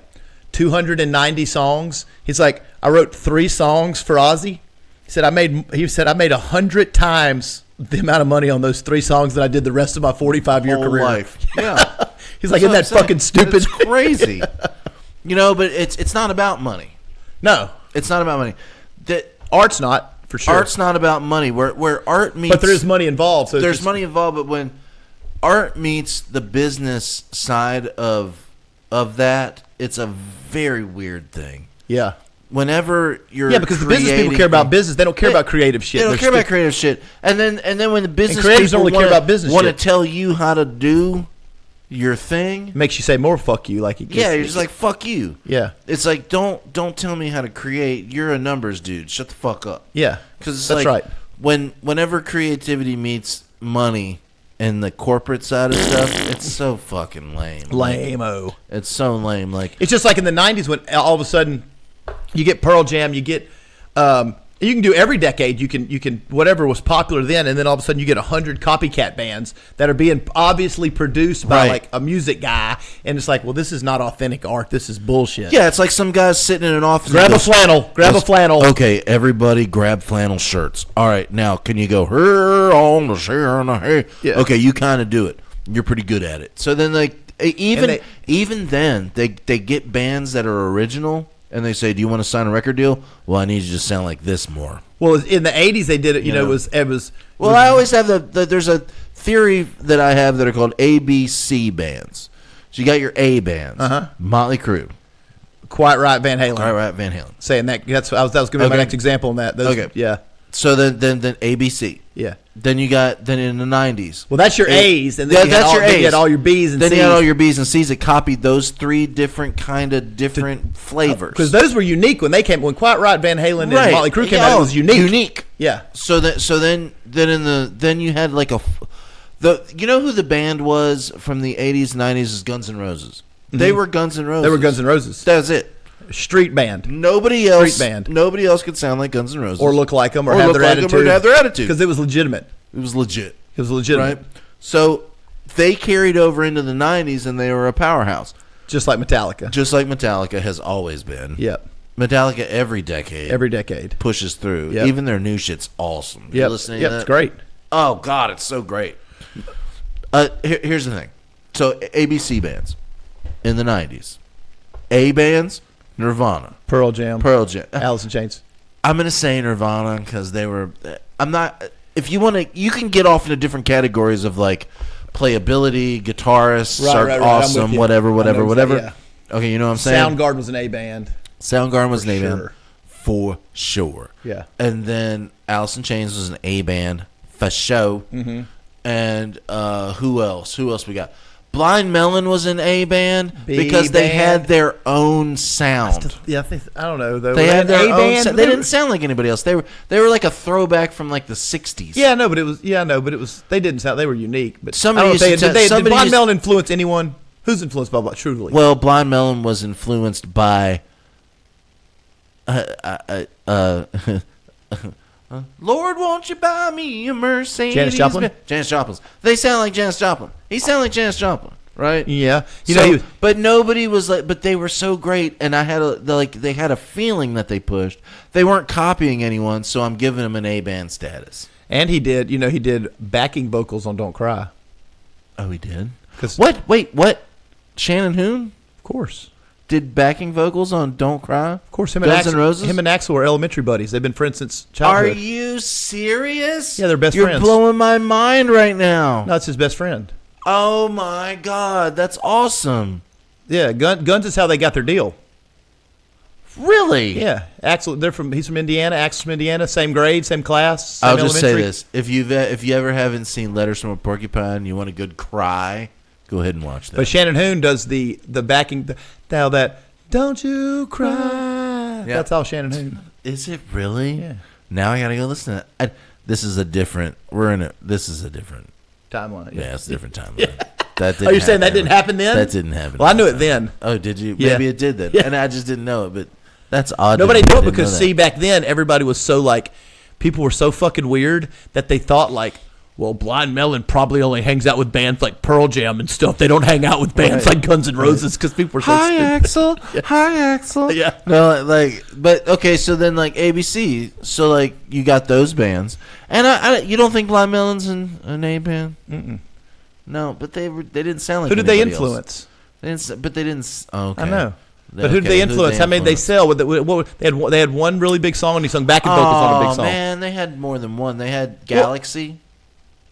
290 songs. He's like, I wrote 3 songs for Ozzy. He said I made 100 times the amount of money on those 3 songs that I did the rest of my 45-year Whole career. life. Yeah. He's like, isn't that fucking stupid? It's crazy. But it's not about money. No, It's not about money. art's not for sure. Art's not about money. Where art meets, but there is money involved. So there's money involved. But when art meets the business side of that, it's a very weird thing. Yeah. Whenever you're because the business people care about business, they don't care about creative shit. They don't care about creative shit. And then when the business creatives people don't really care about business want to shit. tell you how to do your thing, makes you say more fuck you. Like you're just like fuck you. Yeah. It's like don't tell me how to create. You're a numbers dude. Shut the fuck up. Yeah. Because that's right. Whenever creativity meets money and the corporate side of stuff, it's so fucking lame. Lame-o. It's so lame. Like it's just like in the 90s when all of a sudden you get Pearl Jam, you get you can do every decade, you can whatever was popular then, and then all of a sudden you get 100 copycat bands that are being obviously produced by like a music guy, and it's like, well, this is not authentic art, this is bullshit. Yeah, it's like some guys sitting in an office. Grab a flannel. Okay, everybody grab flannel shirts. All right, now can you go here on the share on the hay? Yeah. Okay, you kind of do it. You're pretty good at it. So then even then they get bands that are original. And they say, "Do you want to sign a record deal?" Well, I need you to sound like this more. Well, in the 80s they did it. It was. Well, I always have there's a theory that I have that are called ABC bands. So you got your A bands, Motley Crue, Quiet Riot, Van Halen. Quiet Riot, Van Halen. Saying that that was going to be my next example on that. Okay, yeah. So then ABC. Yeah. Then you got in the 90s. Well, that's your A's, and then you had all your B's and C's. Then you had all your B's and C's that copied those 3 different flavors. Because those were unique when they came. When Quiet Riot, Van Halen, and Motley Crue came out, it was unique. Unique. Yeah. So then you had like you know who the band was from the 80s, 90s is Guns N' Roses. Mm-hmm. They were Guns N' Roses. They were Guns N' Roses. That's it. Street band. Nobody else. Street band. Nobody else could sound like Guns N' Roses, or look like them, or have their attitude, because it was legitimate. It was legit. It was legitimate. Right. So they carried over into the 90s, and they were a powerhouse, just like Metallica. Just like Metallica has always been. Yep. Metallica every decade pushes through. Yep. Even their new shit's awesome. Yep. You listening to that? It's great. Oh God, it's so great. Here's the thing. So ABC bands in the 90s. A bands, Nirvana, Pearl Jam, Alice in Chains. I'm gonna say Nirvana because they were. I'm not. If you want to, you can get off into different categories of like playability, guitarists are awesome, whatever. Yeah. Okay, you know what I'm saying? Soundgarden was an A band. Soundgarden was an A band for sure. Yeah. And then Alice in Chains was an A band for show. Mm-hmm. And who else? Who else we got? Blind Melon was an A band because they had their own sound. I don't know though. They had their own sound. They didn't sound like anybody else. They were like a throwback from like the 60s. Yeah, no, but it was they didn't sound, they were unique, but did Blind Melon influence anyone? Who's influenced by truly? Well, Blind Melon was influenced by Lord, won't you buy me a Mercedes? Janis Joplin? Janis Joplin. They sound like Janis Joplin. He sounded like Janis Joplin, right? Yeah. But nobody was like. But they were so great, and I had they had a feeling that they pushed. They weren't copying anyone, so I'm giving them an A band status. And he did backing vocals on "Don't Cry." Oh, he did. What? Wait, what? Shannon Hoon? Of course. Did backing vocals on "Don't Cry"? Of course, him Guns N' Roses. Him and Axl were elementary buddies. They've been friends since childhood. Are you serious? Yeah, they're best friends. You're blowing my mind right now. No, it's his best friend. Oh my God, that's awesome. Yeah, Guns is how they got their deal. Really? Yeah, Axl. He's from Indiana. Axl's from Indiana. Same grade, same class. Same I'll just say this: if you ever haven't seen Letters from a Porcupine, you want a good cry Go ahead and watch that. But Shannon Hoon does the backing. Now that don't you cry. Yeah. That's all Shannon Hoon. Is it really? Yeah. Now I gotta go listen to that. This is a different. This is a different Timeline. Yeah, it's a different timeline. That Are you saying that didn't happen then? That didn't happen. Well, I knew it then. Oh, did you? Yeah. Maybe it did then, and I just didn't know it. But that's odd. Nobody knew it Didn't because know see, that. back then everybody was so like, people were so fucking weird that they thought like, well, Blind Melon probably only hangs out with bands like Pearl Jam and stuff. They don't hang out with bands like Guns N' Roses because people were so Hi, stupid. Axel. Hi, Axel. Yeah. No, like, but okay. So then, like ABC. So like, you got those bands, and you don't think Blind Melon's an A band? Mm-mm. No, but they didn't sound like. Who did they anybody else. influence? But they didn't. Oh, okay. I know. But who did they influence? How many did they sell? They had one really big song, and he sung backing vocals on a big song. Oh man, they had more than one. They had Galaxy.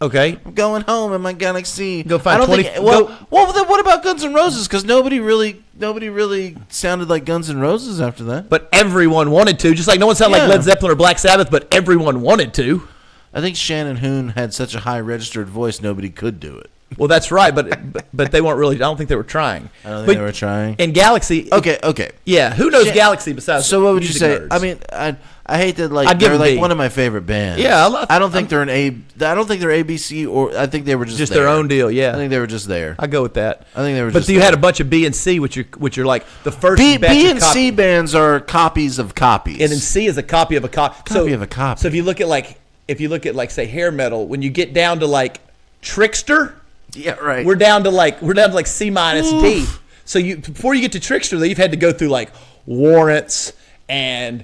Okay. I'm going home in my Galaxy. Go find I don't 20 Think, well, then what about Guns N' Roses? Because nobody really sounded like Guns N' Roses after that. But everyone wanted to, just like no one sounded like Led Zeppelin or Black Sabbath, but everyone wanted to. I think Shannon Hoon had such a high registered voice, nobody could do it. Well, that's right, but they weren't really. I don't think they were trying. I don't think they were trying. And Galaxy. Okay. Yeah, who knows Galaxy besides? So what would you music say? nerds? I mean, I hate that. Like I'd give they're them like B. one of my favorite bands. Yeah, I don't think they're an A. I don't think they're ABC or I think they were just their there. own deal. Yeah, I think they were just there. I go with that. I think they were. But just you there. had a bunch of B and C, which are like the first B batch and of C bands are copies of copies. and then C is a copy of a copy. Copy of a copy. So if you look at say hair metal, when you get down to like Trickster, yeah, right. we're down to like C minus D. So before you get to Trickster, though, you've had to go through like Warrants and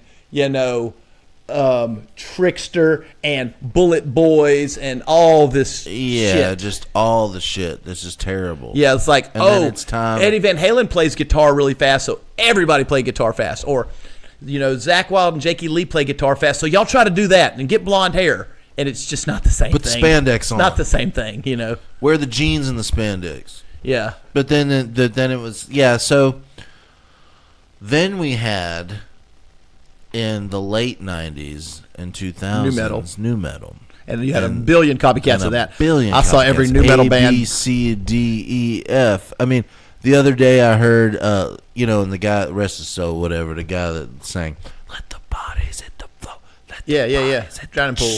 Trickster and Bullet Boys and all this shit. Just all the shit. This is terrible. Yeah, it's like, then it's time. Eddie Van Halen plays guitar really fast, so everybody play guitar fast. Or, Zakk Wylde and Jakey Lee play guitar fast, so y'all try to do that and get blonde hair. And it's just not the same Put thing. the spandex on. Not the same thing, Wear the jeans and the spandex. Yeah. But then it was, so then we had in the late 90s and 2000s new metal. And you had a billion copycats of that. I saw every copycats. new metal A, band. B, C, D, E, F. I mean, the other day I heard, and the guy, rest his soul, whatever, the guy that sang, "Let the bodies hit the floor." Yeah. Drowning Pool.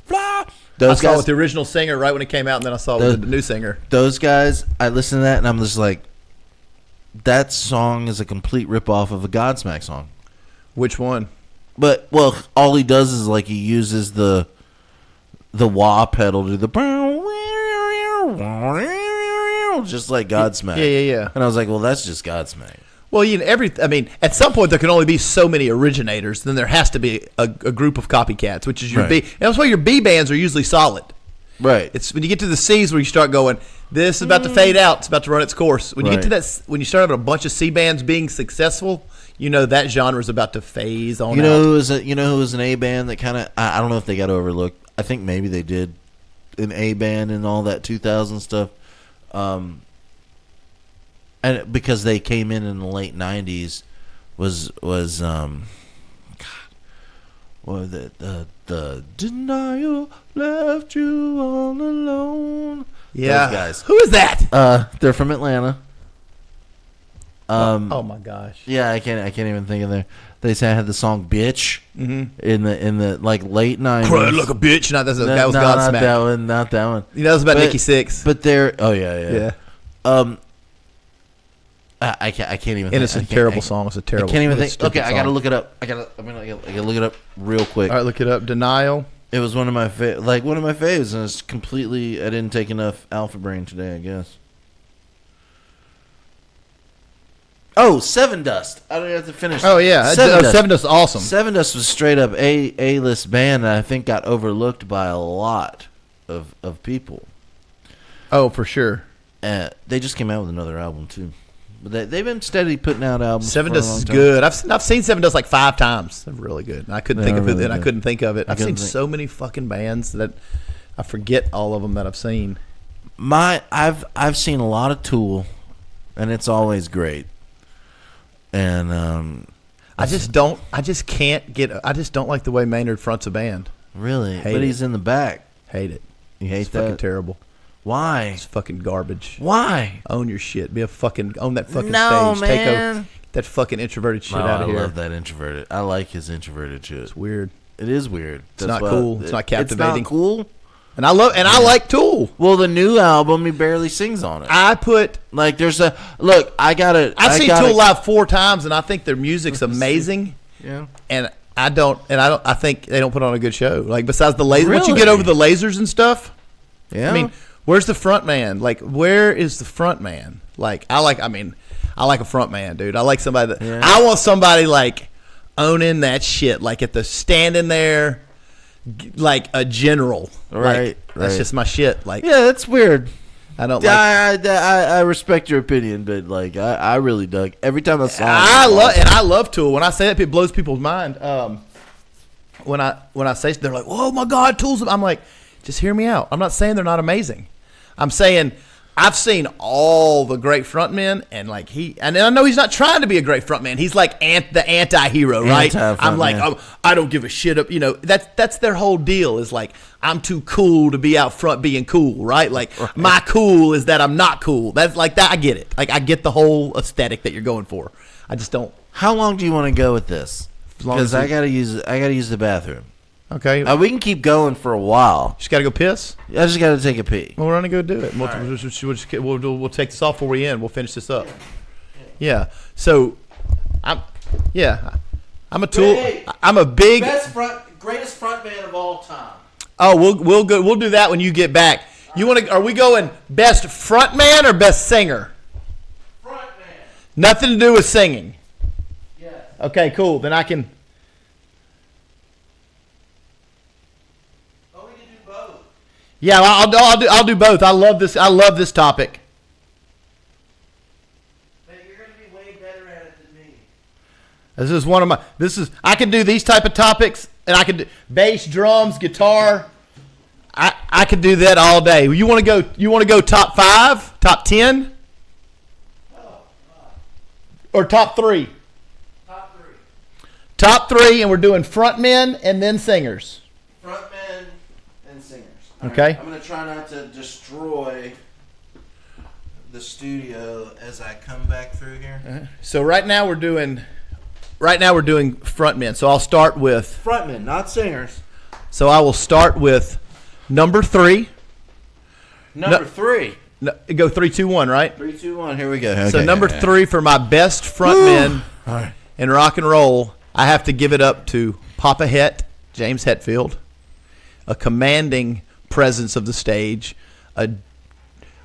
Fly. I saw it with the original singer right when it came out, and then I saw it with the new singer. Those guys, I listened to that, and I'm just like, that song is a complete ripoff of a Godsmack song. Which one? But, all he does is, like, he uses the wah pedal to the just like Godsmack. Yeah. And I was like, well, that's just Godsmack. Well, at some point there can only be so many originators. Then there has to be a group of copycats, which is your Right. B. And that's why your B bands are usually solid. Right. It's when you get to the C's where you start going, this is about to fade out. It's about to run its course. When you get to that, when you start having a bunch of C bands being successful, that genre is about to phase on out. Who was an A band that kind of, I don't know if they got overlooked. I think maybe they did an A band and all that 2000 stuff. And because they came in the late 90s was the denial left you all alone. Yeah. Those guys. Who is that? They're from Atlanta. Oh my gosh. Yeah, I can't even think of their. They had the song "Bitch" in the like late 90s. Cry like a bitch. No, that was Godsmack. Not that one. That was about Nikki Sixx. But they're yeah. I can't even. And it's a terrible song. It's a terrible. I can't even think. Okay, song. I gotta look it up. I gotta look it up real quick. All right, look it up. Denial. It was one of my faves, and it's completely. I didn't take enough Alpha Brain today, I guess. Oh, Seven Dust. I don't have to finish. Oh yeah, Seven Dust is awesome. Seven Dust was straight up A-list band, and I think got overlooked by a lot of people. Oh, for sure. They just came out with another album too. But they've been steadily putting out albums. Seven for a Dust long is time. good. I've seen Seven Dust like 5 times. They're really good. And I couldn't think of it. really And I good. couldn't think of it. I've seen think- so many fucking bands that I forget all of them that I've seen. I've seen a lot of Tool, and it's always great. And I just don't like the way Maynard fronts a band. really, Hate but it. he's in the back. Hate it. You hate It's fucking that? terrible. Why? It's fucking garbage. Why? Own your shit. Own that fucking No, stage. man. Get that fucking introverted shit No, out of I here. love that introverted. I like his introverted shit. It's weird. It is weird. It's not cool. It's not captivating. It's not cool. And I like Tool. Well, the new album, he barely sings on it. There's a look. I've seen Tool live 4 times, and I think their music's amazing. Yeah. And I think they don't put on a good show. Like, besides the lasers, once you Really? get over the lasers and stuff. Yeah. I mean, where's the front man? Like, where is the front man? Like, I like a front man, dude. I like somebody that I want somebody like owning that shit, like standing there like a general. Right. That's just my shit. Like, yeah, that's weird. I don't like. I respect your opinion, but like I really dug every time I saw him. I love Tool. When I say that, it blows people's mind. When I say, they're like, "Oh my God, Tool's." I'm like, just hear me out. I'm not saying they're not amazing. I'm saying I've seen all the great frontmen, and like and I know he's not trying to be a great frontman. He's like the anti-hero, right? I'm like, I don't give a shit up. You know, that's their whole deal. Is like, I'm too cool to be out front being cool, right? Like, my cool is that I'm not cool. That's like that. I get it. Like, I get the whole aesthetic that you're going for. I just don't. How long do you want to go with this? Because I gotta use the bathroom. Okay. We can keep going for a while. Just gotta go piss. I just gotta take a pee. Well, we're gonna go do it. We'll take this off before we end. We'll finish this up. Yeah. So, I'm a Tool. Hey, I'm a big. Greatest frontman of all time. Oh, we'll go. We'll do that when you get back. Are we going best frontman or best singer? Frontman. Nothing to do with singing. Yes. Okay, cool. Then I can. Oh, we can do both. Yeah, I'll do both. I love this topic. But you're gonna be way better at it than me. I can do these type of topics, and I can do bass, drums, guitar. I could do that all day. You want to go top 5, top 10, or top 3? Top 3. Top 3, and we're doing frontmen and then singers. Frontmen and singers. Okay. Right. I'm gonna try not to destroy the studio as I come back through here. So right now we're doing frontmen. So I'll start with Frontmen, not singers. So I will start with number 3. Number 3. No, go 3, 2, 1, right? 3, 2, 1. Here we go. Okay, So number 3 for my best frontmen in rock and roll, I have to give it up to Papa Het, James Hetfield, a commanding presence of the stage, a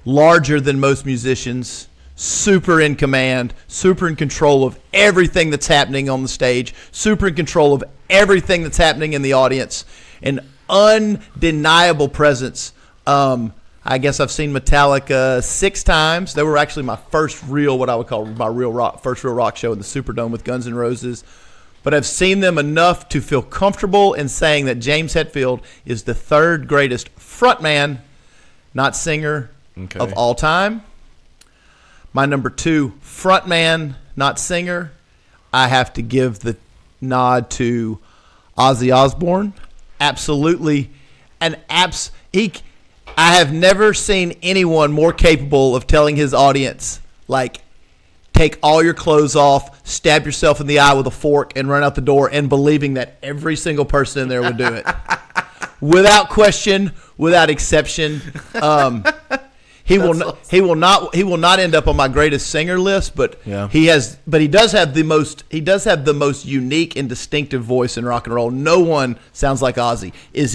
larger than most musicians, super in command, super in control of everything that's happening on the stage, super in control of everything that's happening in the audience, an undeniable presence. I guess I've seen Metallica 6 times. They were actually my first real, what I would call my first real rock show in the Superdome with Guns N' Roses. But I've seen them enough to feel comfortable in saying that James Hetfield is the 3rd greatest frontman, not singer, of all time. My number 2 frontman, not singer, I have to give the nod to Ozzy Osbourne. Absolutely. I have never seen anyone more capable of telling his audience, like, take all your clothes off, stab yourself in the eye with a fork, and run out the door, and believing that every single person in there would do it. Without question, without exception. He will not end up on my greatest singer list, but he does have the most unique and distinctive voice in rock and roll. No one sounds like Ozzy. Is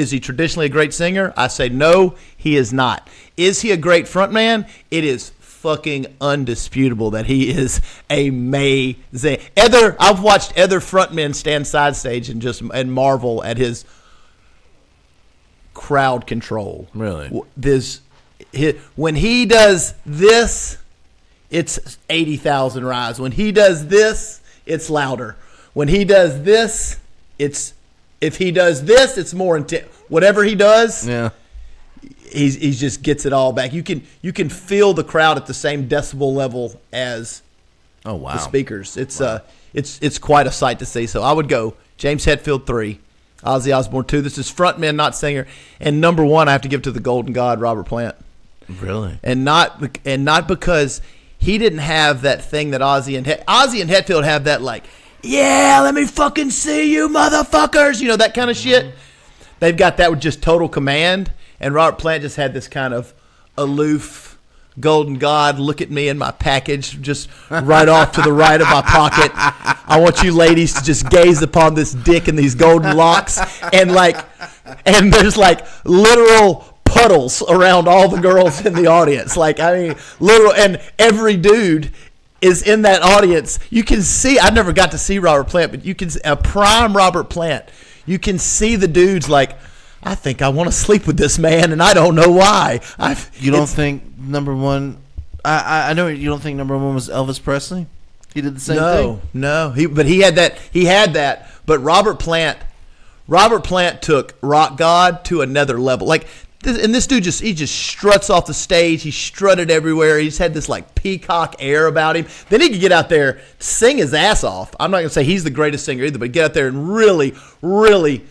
he traditionally a great singer? I say no, he is not. Is he a great frontman? It is fucking undisputable that he is amazing. I've watched other frontmen stand side stage and marvel at his crowd control. Really? When he does this, it's 80,000 rise. When he does this, it's louder. When he does this, if he does this, it's more intense. Whatever he does, he just gets it all back. You can feel the crowd at the same decibel level as the speakers. It's quite a sight to see. So I would go James Hetfield 3, Ozzy Osbourne 2. This is frontman, not singer. And number 1, I have to give to the Golden God, Robert Plant. Really? And not because he didn't have that thing that Ozzy and Hetfield have, that like, yeah, let me fucking see you motherfuckers, you know, that kind of shit. They've got that with just total command, and Robert Plant just had this kind of aloof Golden God, look at me and my package just right off to the right of my pocket. I want you ladies to just gaze upon this dick and these golden locks, and there's like literal puddles around all the girls in the audience. Like, I mean, literal, and every dude is in that audience. You can see, I never got to see Robert Plant, but you can, a prime Robert Plant, you can see the dudes like, I think I want to sleep with this man, and I don't know why. You don't think number 1? I know you don't think number 1 was Elvis Presley. He did the same thing. No, he had that. But Robert Plant took Rock God to another level. Like, this dude just struts off the stage. He strutted everywhere. He's had this like peacock air about him. Then he could get out there, sing his ass off. I'm not gonna say he's the greatest singer either, but get out there and really, really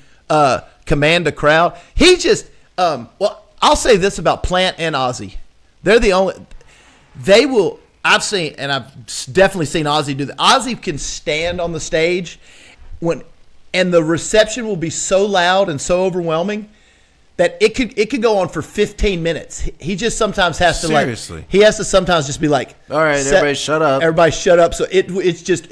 command a crowd. He just, I'll say this about Plant and Ozzy. I've definitely seen Ozzy do that. Ozzy can stand on the stage and the reception will be so loud and so overwhelming that it could go on for 15 minutes. He just sometimes has to Seriously. he has to sometimes just be like, all right, everybody shut up. Everybody shut up. So it's just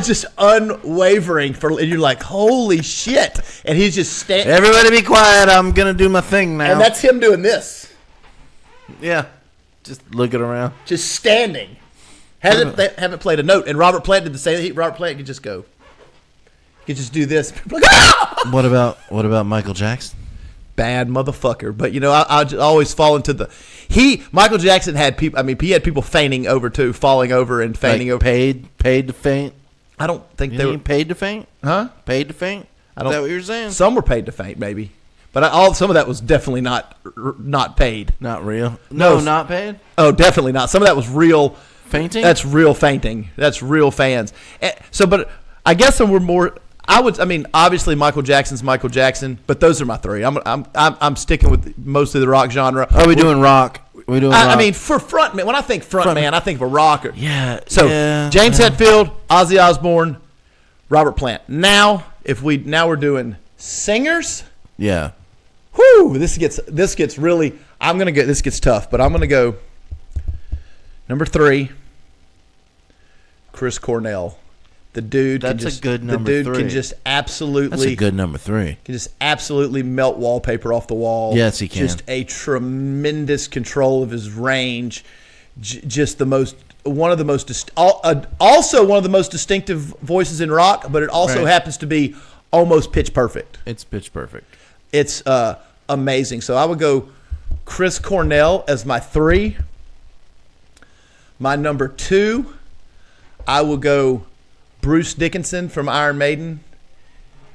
just unwavering and you're like, holy shit. And he's just standing. Everybody be quiet. I'm going to do my thing now. And that's him doing this. Yeah. Just looking around. Just standing. Haven't played a note. And Robert Plant did the same thing. Robert Plant could just go. He could just do this. Like, ah! What about Michael Jackson? Bad motherfucker. But, you know, I always fall into Michael Jackson had people, I mean, he had people fainting over too, falling over and fainting over. Paid to faint? I don't think they were. Paid to faint? Huh? Paid to faint? Is that what you're saying? Some were paid to faint, maybe. But some of that was definitely not paid. Not real? No, not paid? Oh, definitely not. Some of that was real. Fainting? That's real fainting. That's real fans. But I guess we're more. Obviously Michael Jackson's Michael Jackson, but those are my 3. I'm sticking with mostly the rock genre. Are we doing rock? Rock? I mean, for frontman, when I think frontman, I think of a rocker. Yeah. So James Hetfield, Ozzy Osbourne, Robert Plant. Now we're doing singers. Yeah. Whoo! This gets really. This gets tough, but I'm gonna go. Number 3, Chris Cornell. The dude. That's a good number 3. The dude can just absolutely. That's a good number 3. Can just absolutely melt wallpaper off the wall. Yes, he can. Just a tremendous control of his range. Just one of the most also one of the most distinctive voices in rock, but it also happens to be almost pitch perfect. It's pitch perfect. It's amazing. So I would go Chris Cornell as my 3. My number 2, I will go Bruce Dickinson from Iron Maiden.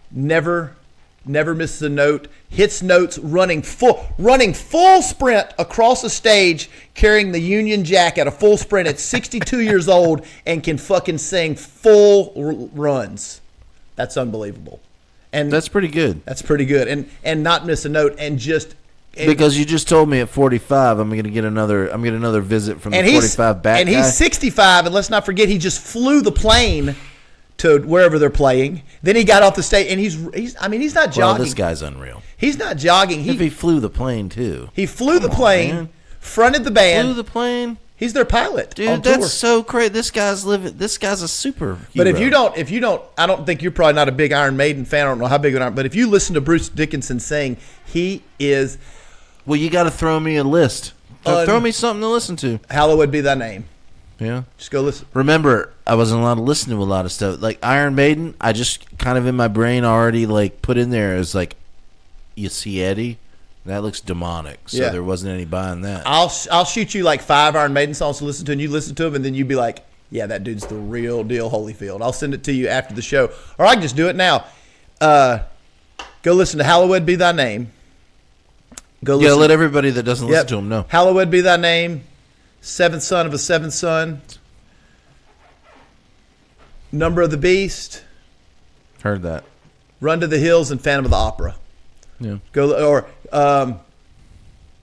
Never misses a note. Hits notes running full sprint across the stage, carrying the Union Jack at a full sprint at 62 years old, and can fucking sing full runs. That's unbelievable. And that's pretty good. That's pretty good. And not miss a note and just. Because you just told me at 45, I'm going to get another visit from the 45 back and guy. He's 65, and let's not forget he just flew the plane to wherever they're playing. Then he got off the stage, and he's not jogging. Well, this guy's unreal. He's not jogging. If he flew the plane too. He flew the plane, fronted the band. Flew the plane. He's their pilot. Dude, that's so crazy. This guy's a super. But if you don't, I don't think you're probably not a big Iron Maiden fan. I don't know how big of an Iron, but if you listen to Bruce Dickinson sing, he is. Well, you got to throw me a list. Throw me something to listen to. Hallowed be thy name. Yeah. Just go listen. Remember, I wasn't allowed to listen to a lot of stuff. Like Iron Maiden, I just kind of in my brain already like put in there as like, you see Eddie? That looks demonic. So there wasn't any buying that. I'll shoot you like 5 Iron Maiden songs to listen to, and you listen to them, and then you'd be like, yeah, that dude's the real deal Holyfield. I'll send it to you after the show. Or I can just do it now. Go listen to Hallowed Be Thy Name. Let everybody that doesn't listen to him know. Hallowed Be Thy Name. Seventh Son of a Seventh Son. Number of the Beast, Heard that. Run to the Hills, and Phantom of the Opera. Yeah.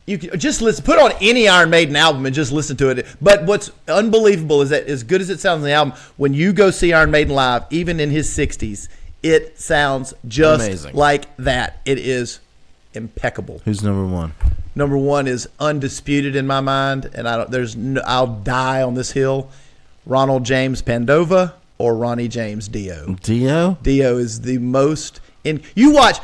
You can just listen. Put on any Iron Maiden album and just listen to it. But what's unbelievable is that, as good as it sounds on the album, when you go see Iron Maiden live, even in his 60s, it sounds just amazing. like that. It is impeccable. Who's number one? Number one is undisputed in my mind, and I'll die on this hill. Ronald James Pandova or Ronnie James Dio. Dio? Dio is the most. You watch.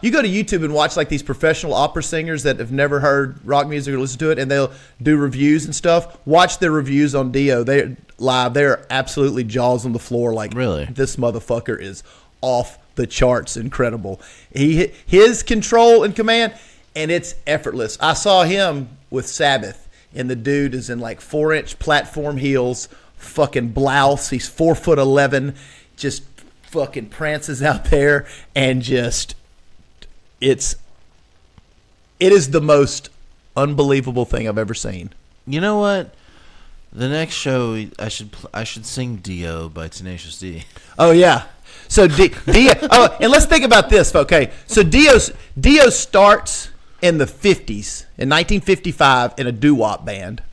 You go to YouTube and watch like these professional opera singers that have never heard rock music or listen to it, and they'll do reviews and stuff. Watch their reviews on Dio. They're live. They're absolutely jaws on the floor. Like, really, this motherfucker is off the charts. Incredible. His control and command, and it's effortless. I saw him with Sabbath, and the dude is in like 4-inch platform heels, fucking blouse. He's 4'11", just fucking prances out there, and just it is the most unbelievable thing I've ever seen. You know what? The next show I should sing Dio by Tenacious D. Oh yeah. So Dio. Oh, and let's think about this. Okay, so Dio starts in the 50s in 1955 in a doo-wop band.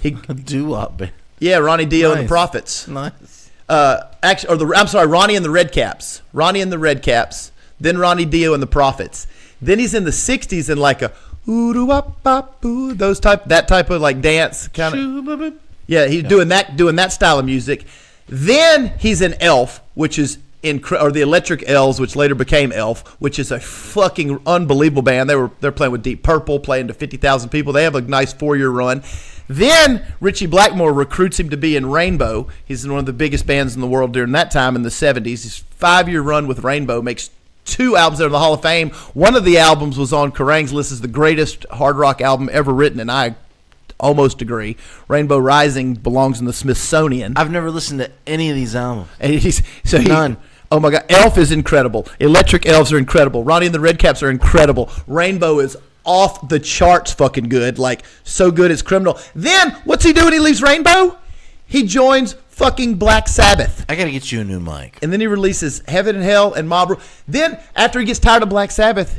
A doo-wop band. Yeah, Ronnie Dio and the Nice. Prophets. Nice. Ronnie and the Redcaps. Ronnie and the Redcaps. Then Ronnie Dio and the Prophets. Then he's in the 60s in like a oo-doo-wop-bop-boo, that type of like dance kind of. Yeah, he's doing that style of music. Then he's in Elf, which is or the Electric Elves, which later became Elf, which is a fucking unbelievable band. They're playing with Deep Purple, playing to 50,000 people. They have a nice 4-year run. Then Richie Blackmore recruits him to be in Rainbow. He's in one of the biggest bands in the world during that time in the 70s. His 5-year run with Rainbow makes 2 albums that are in the Hall of Fame. One of the albums was on Kerrang's list as the greatest hard rock album ever written, and I almost agree. Rainbow Rising belongs in the Smithsonian. I've never listened to any of these albums. And None. Oh my God, Elf is incredible. Electric Elves are incredible. Ronnie and the Redcaps are incredible. Rainbow is off the charts fucking good, like so good it's criminal. Then what's he do when he leaves Rainbow? He joins fucking Black Sabbath. I gotta get you a new mic. And then he releases Heaven and Hell and Mob Rule. Then after he gets tired of Black Sabbath,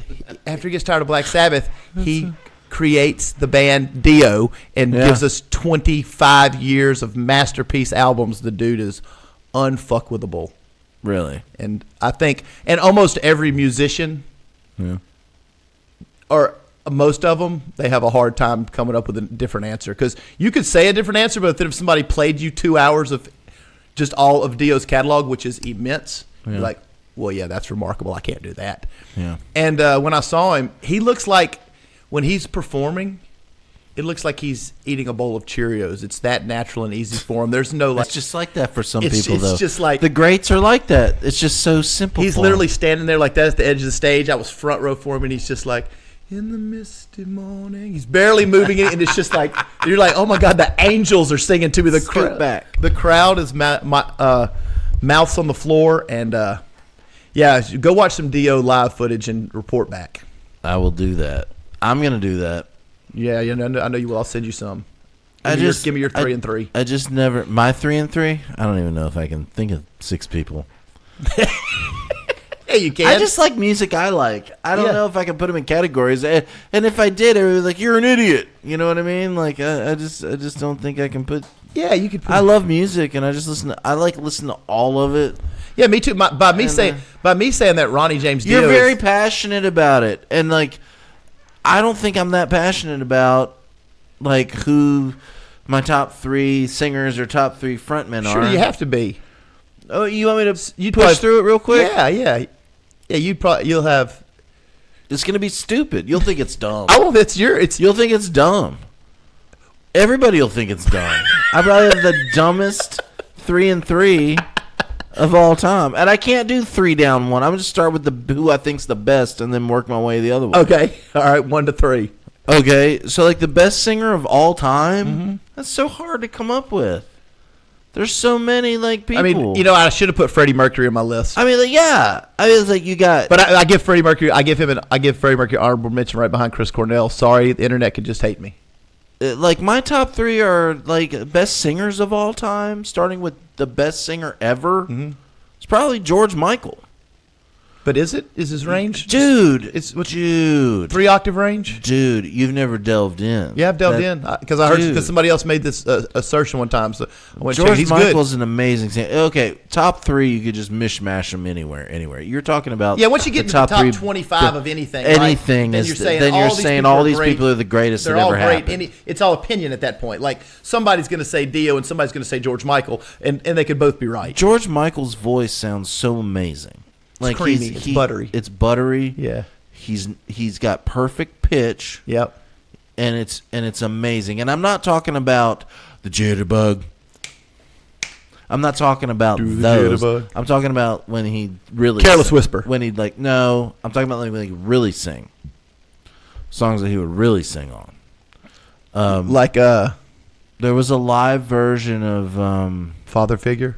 he creates the band Dio and gives us 25 years of masterpiece albums. The dude is unfuckwithable. Really? And I think, and almost every musician, or most of them, they have a hard time coming up with a different answer. Because you could say a different answer, but then if somebody played you 2 hours of just all of Dio's catalog, which is immense, you're like, well, yeah, that's remarkable. I can't do that. Yeah. And when I saw him, he looks like, when he's performing, it looks like he's eating a bowl of Cheerios. It's that natural and easy for him. There's no like. It's just like that for some It's people, though. just like- the greats are like that. It's just so simple. He's for literally them. standing there like that at the edge of the stage. I was front row for him, and he's just like, in the misty morning. He's barely moving it, and it's just like, you're like, oh my God, the angels are singing to me. Scoot back. The crowd is mouths on the floor, and go watch some Dio live footage and report back. I will do that. I'm gonna do that. Yeah, I know you will. I'll send you some. Give me your 3 and 3. I just never my 3 and 3. I don't even know if I can think of 6 people. Yeah, you can. I just like music I like. I don't know if I can put them in categories. And if I did, it would be like, you're an idiot. You know what I mean? Like I just don't think I can put. Yeah, you could. I love music, and I just listen to all of it. Yeah, me too. By me saying that Ronnie James Dio You're very passionate about it, and like, I don't think I'm that passionate about like who my top 3 singers or top 3 frontmen are. Sure, you have to be. Oh, you want me to push through it real quick? Yeah. You'll have. It's gonna be stupid. You'll think it's dumb. Oh, You'll think it's dumb. Everybody will think it's dumb. I probably have the dumbest 3 and 3 of all time, and I can't do 3 down 1. I'm gonna start with who I think's the best, and then work my way the other way. Okay, all right, 1 to 3. Okay, so like the best singer of all time. That's so hard to come up with. There's so many like people. I mean, I should have put Freddie Mercury on my list. I mean, like, yeah. I mean, it's like you got. But I give Freddie Mercury. I give Freddie Mercury honorable mention right behind Chris Cornell. Sorry, the internet could just hate me. like my top 3 are like best singers of all time, starting with the best singer ever. Mm-hmm. It's probably George Michael. But is it? Is his range? Dude, It's what, dude, 3-octave range? dude, you've never delved in. Yeah, I've delved in because I heard dude. because somebody else made this assertion one time. So I went George he's Michael's good. an amazing singer. Okay, top 3, you could just mishmash them anywhere. You're talking about Yeah, once you get into the top 3 25 of anything, anything right, is then you're saying all these people are the greatest They're that all ever great. happened. It's all opinion at that point. Like somebody's going to say Dio and somebody's going to say George Michael, and they could both be right. George Michael's voice sounds so amazing. Like creamy. It's buttery. It's buttery. Yeah. He's got perfect pitch. Yep. And it's amazing. And I'm not talking about the jitterbug. I'm not talking about those. jitterbug. I'm talking about when he really Careless Whisper. When he'd no, I'm talking about when he really sing. Songs that he would really sing on. There was a live version of Father Figure.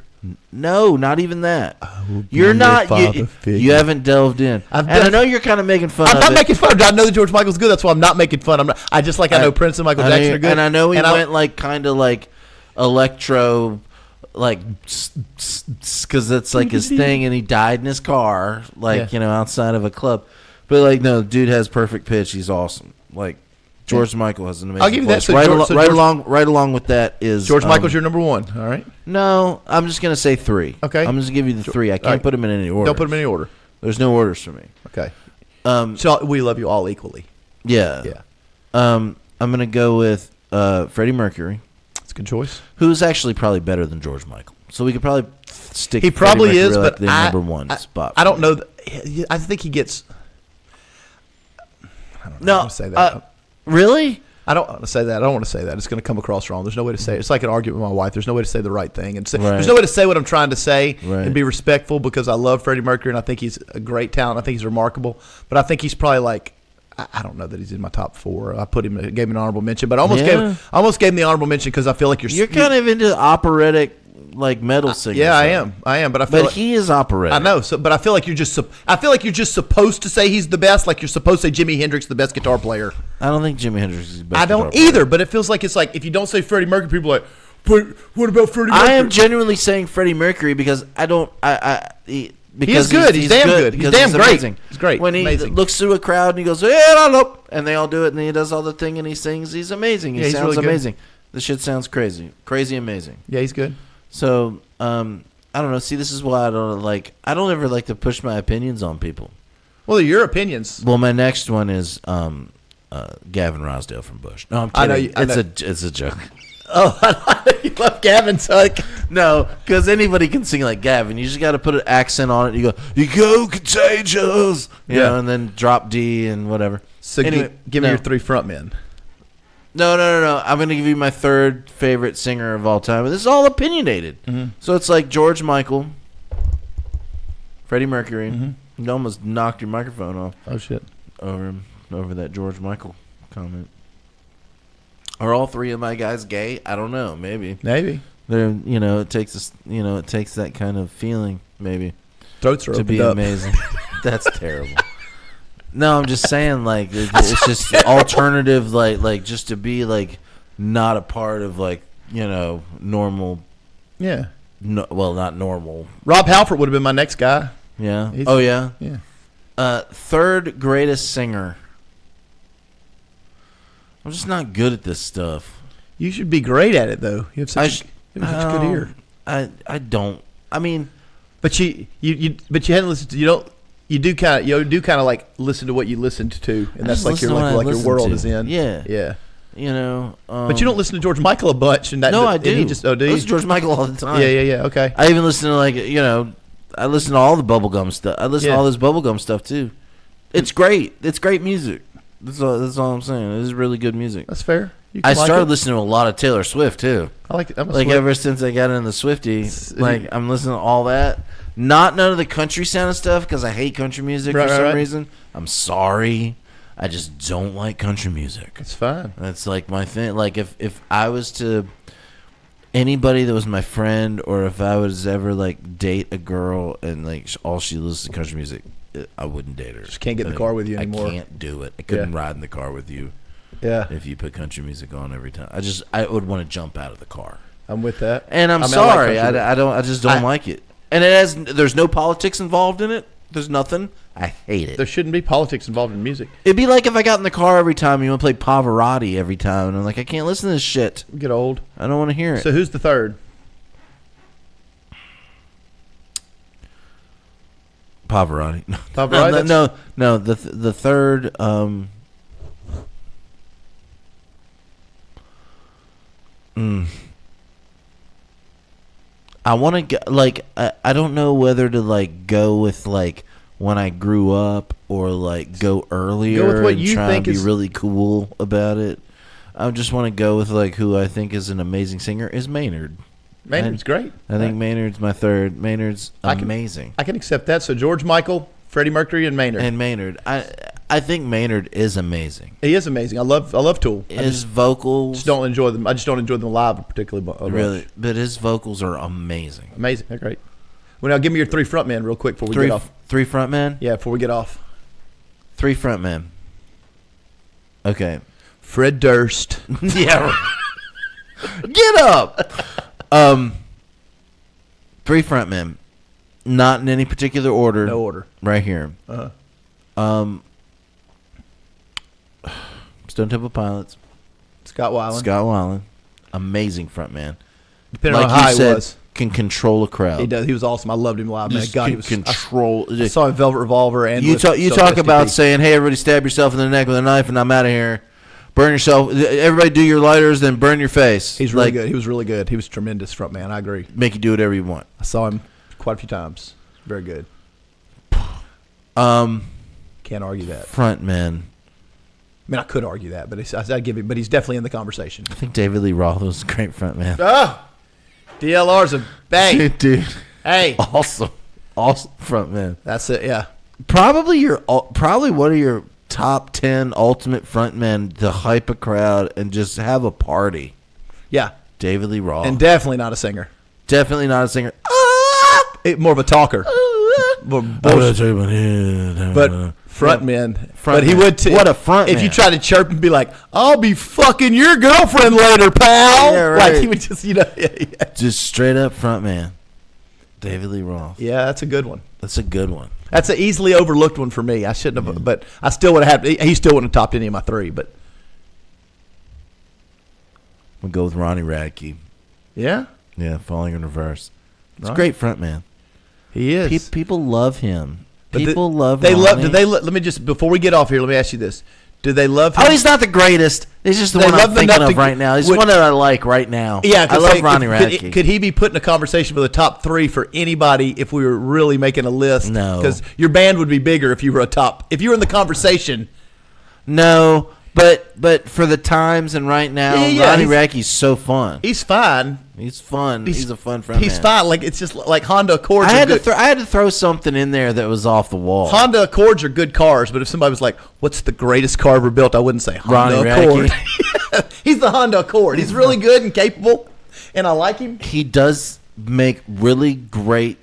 No, not even that. You're You're not. father figure. You haven't delved in. I know you're kind of making fun I'm of not it. making fun. I know that George Michael's good. That's why I'm not making fun. I just like I know Prince and Michael Jackson are good. And I know he went like kind of like electro, like because that's like his thing. And he died in his car, like outside of a club. But like no, dude has perfect pitch. He's awesome. Like George Michael has an amazing. I'll give you that. voice. Right along with that is George Michael's your number 1. All right. No, I'm just gonna say 3. Okay. I'm just gonna give you the 3. I can't put them in any order. Don't put them in any order. There's no orders for me. Okay. So we love you all equally. Yeah. Yeah. I'm gonna go with Freddie Mercury, That's a good choice. who's actually probably better than George Michael. So we could probably stick. He Freddie probably Mercury is, like but the number 1 spot. I don't know. I think he gets. I don't know how to say that. Really? I don't want to say that. I don't want to say that. It's going to come across wrong. There's no way to say it. It's like an argument with my wife. There's no way to say the right thing. And there's no way to say what I'm trying to say and be respectful because I love Freddie Mercury and I think he's a great talent. I think he's remarkable. But I think he's probably like, I don't know that he's in my top 4. I gave him an honorable mention, but I almost gave him the honorable mention because I feel like you're kind of into operatic like metal singers. Yeah, I am. But I feel like he is operatic. I know. So, but I feel like you're just supposed to say he's the best. Like you're supposed to say Jimi Hendrix the best guitar player. I don't think Jimi Hendrix is the best. I don't either. But it feels like it's like if you don't say Freddie Mercury, people are like, but what about Freddie Mercury? I am genuinely saying Freddie Mercury because I don't. Because he is good. He's damn good. He's damn great. Amazing. He's great. When he amazing. looks through a crowd and he goes, yeah, and they all do it, and he does all the thing and he sings. He's amazing. He sounds really amazing. The shit sounds crazy, amazing. Yeah, he's good. So I don't know. See, this is why I don't ever like to push my opinions on people. Well, they're your opinions. Well, my next one is Gavin Rossdale from Bush. No, I'm kidding. It's a joke. Oh, you love Gavin, so no, because anybody can sing like Gavin. You just got to put an accent on it. You go contagious, you know, and then drop D and whatever. So anyway, give me your 3 frontmen. No. I'm going to give you my 3rd favorite singer of all time. This is all opinionated. Mm-hmm. So it's like George Michael, Freddie Mercury. Mm-hmm. You almost knocked your microphone off. Oh, shit. Over that George Michael comment. Are all 3 of my guys gay? I don't know. Maybe. They're, it takes it takes that kind of feeling, maybe. Throats are to be up. Amazing. That's terrible. No, I'm just saying, like, it's just alternative, like just to be like not a part of like normal. Yeah. No, well, not normal. Rob Halford would have been my next guy. Yeah. Yeah. 3rd greatest singer. I'm just not good at this stuff. You should be great at it, though. You have such a good ear. I don't. I mean, but you hadn't listened to you do kind of like listen to what you listened to, and that's like your world is in. Yeah. But you don't listen to George Michael a bunch, and that. No, I do. Do you? I listen to George Michael all the time. Yeah. Okay. I even listen to I listen to all the bubblegum stuff. I listen to all this bubblegum stuff too. It's great. It's great music. That's all I'm saying. This is really good music. That's fair. I started listening to a lot of Taylor Swift too. I like it. Ever since I got into the Swiftie, I'm listening to all that. Not none of the country sound stuff because I hate country music for some reason. I'm sorry. I just don't like country music. It's fine. That's like my thing. Like if I was to anybody that was my friend, or if I was ever like date a girl and like all she listens to country music, I wouldn't date her. Just can't get in the car with you anymore. I can't do it. I couldn't ride in the car with you. Yeah. if you put country music on every time. I would want to jump out of the car. I'm with that. And I'm I mean, sorry, I like country. I just don't like it. And there's no politics involved in it. There's nothing. I hate it. There shouldn't be politics involved in music. It'd be like if I got in the car every time and you want to play Pavarotti every time, and I'm like, I can't listen to this shit. Get old. I don't want to hear it. So who's the third? Pavarotti. Pavarotti? No. The third. I want to go, like, I don't know whether to like go with like when I grew up or like go earlier. Go with what and you try think and be is really cool about it. I just want to go with like who I think is an amazing singer is Maynard. Maynard's great. I think Maynard's my third. Maynard's amazing. I can accept that. So George Michael, Freddie Mercury, and Maynard. And Maynard, I think Maynard is amazing. He is amazing. I love Tool. His vocals, Just don't enjoy them. I just don't enjoy them live particularly. really, but his vocals are amazing. Amazing. They're great. Well, now give me your three frontmen real quick before we get off. Three frontmen. Yeah, before we get off. Three frontmen. Okay. Fred Durst. Yeah. Get up. Three frontmen. Not in any particular order. No order. Right here. Uh-huh. Stone Temple Pilots. Scott Weiland. Scott Weiland. Amazing frontman. Depending Like on how you he said, was. can control a crowd. He does. He was awesome. I loved him live. Man, Just God, can he was control. I saw him Velvet Revolver and You with talk. You so talk STP. about saying, "Hey, everybody, stab yourself in the neck with a knife, and I'm out of here. Burn yourself. Everybody, do your lighters, then burn your face." He's really good. He was really good. He was a tremendous front man. I agree. Make you do whatever you want. I saw him quite a few times. Very good. Can't argue that. Frontmen. I mean, I could argue that, but I'd give him. But he's definitely in the conversation. I think David Lee Roth was a great frontman. Oh, DLR's a bang. Dude. Hey, Awesome frontman. that's it. Yeah, Probably one of your top 10 ultimate frontmen to hype a crowd and just have a party. yeah, David Lee Roth. and definitely not a singer. Definitely not a singer. More of a talker. More bullshit. But frontman. But he would too. What a front If man. you try to chirp and be like, "I'll be fucking your girlfriend later, pal." Yeah, right. Like he would just, yeah. Just straight up frontman. David Lee Roth. Yeah, that's a good one. That's a good one. That's an easily overlooked one for me. I shouldn't have, but I still would have had. He still wouldn't have topped any of my three. But We'll go with Ronnie Radke. yeah, Yeah, Falling in Reverse. It's a Right. great frontman. he is. People love him. But People love They love. Ronnie. Do they? Let me just before we get off here. Let me ask you this: do they love him? Oh, he's not the greatest. He's just the They one love I'm him thinking enough of to- right now. He's would- the one that I like right now. Yeah, I love Ronnie Radke. Could he be put in a conversation for the top three for anybody if we were really making a list? No. because your band would be bigger if you were a top. If you were in the conversation, No, but for the times and right now, Yeah, Ronnie he's- Radke's so fun. he's fine. He's fun. He's a fun friend. He's fine. Like it's just like Honda Accords. I are had good. I had to throw something in there that was off the wall. Honda Accords are good cars, but if somebody was like, "What's the greatest car ever built?" I wouldn't say Honda Ronnie Accord. Radke. He's the Honda Accord. He's really good and capable, and I like him. He does make really great.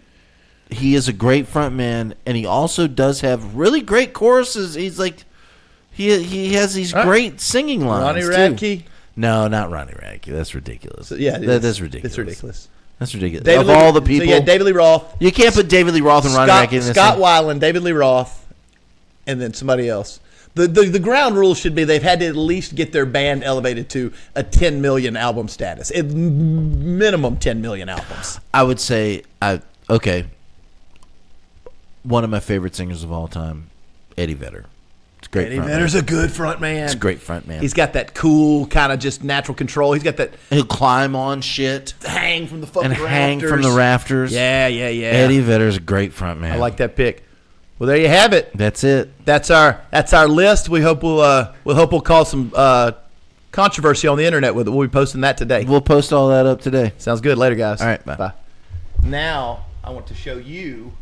He is a great front man, and he also does have really great choruses. He's like, he has these All right. great singing lines. Ronnie too. Radke. No, not Ronnie Radke. That's ridiculous. Yeah, That's ridiculous. It's ridiculous. That's ridiculous. David Of Lee- all the people, so yeah, David Lee Roth, you can't put David Lee Roth and Ronnie Radke in this. Scott thing. Weiland, David Lee Roth, and then somebody else. The ground rule should be they've had to at least get their band elevated to a 10 million album status. Minimum 10 million albums. I would say, okay. One of my favorite singers of all time, Eddie Vedder. It's a great. Eddie front Vedder's man. a good front man. It's a great front man. He's got that cool kind of just natural control. He's got that He'll climb on shit hang from the fucking and rafters. hang from the rafters. Yeah. Eddie Vedder's a great front man. I like that pick. Well, there you have it. That's it. That's our list. We hope we'll cause some controversy on the internet with it. We'll be posting that today. We'll post all that up today. Sounds good. Later, guys. All right, bye. Bye. Now I want to show you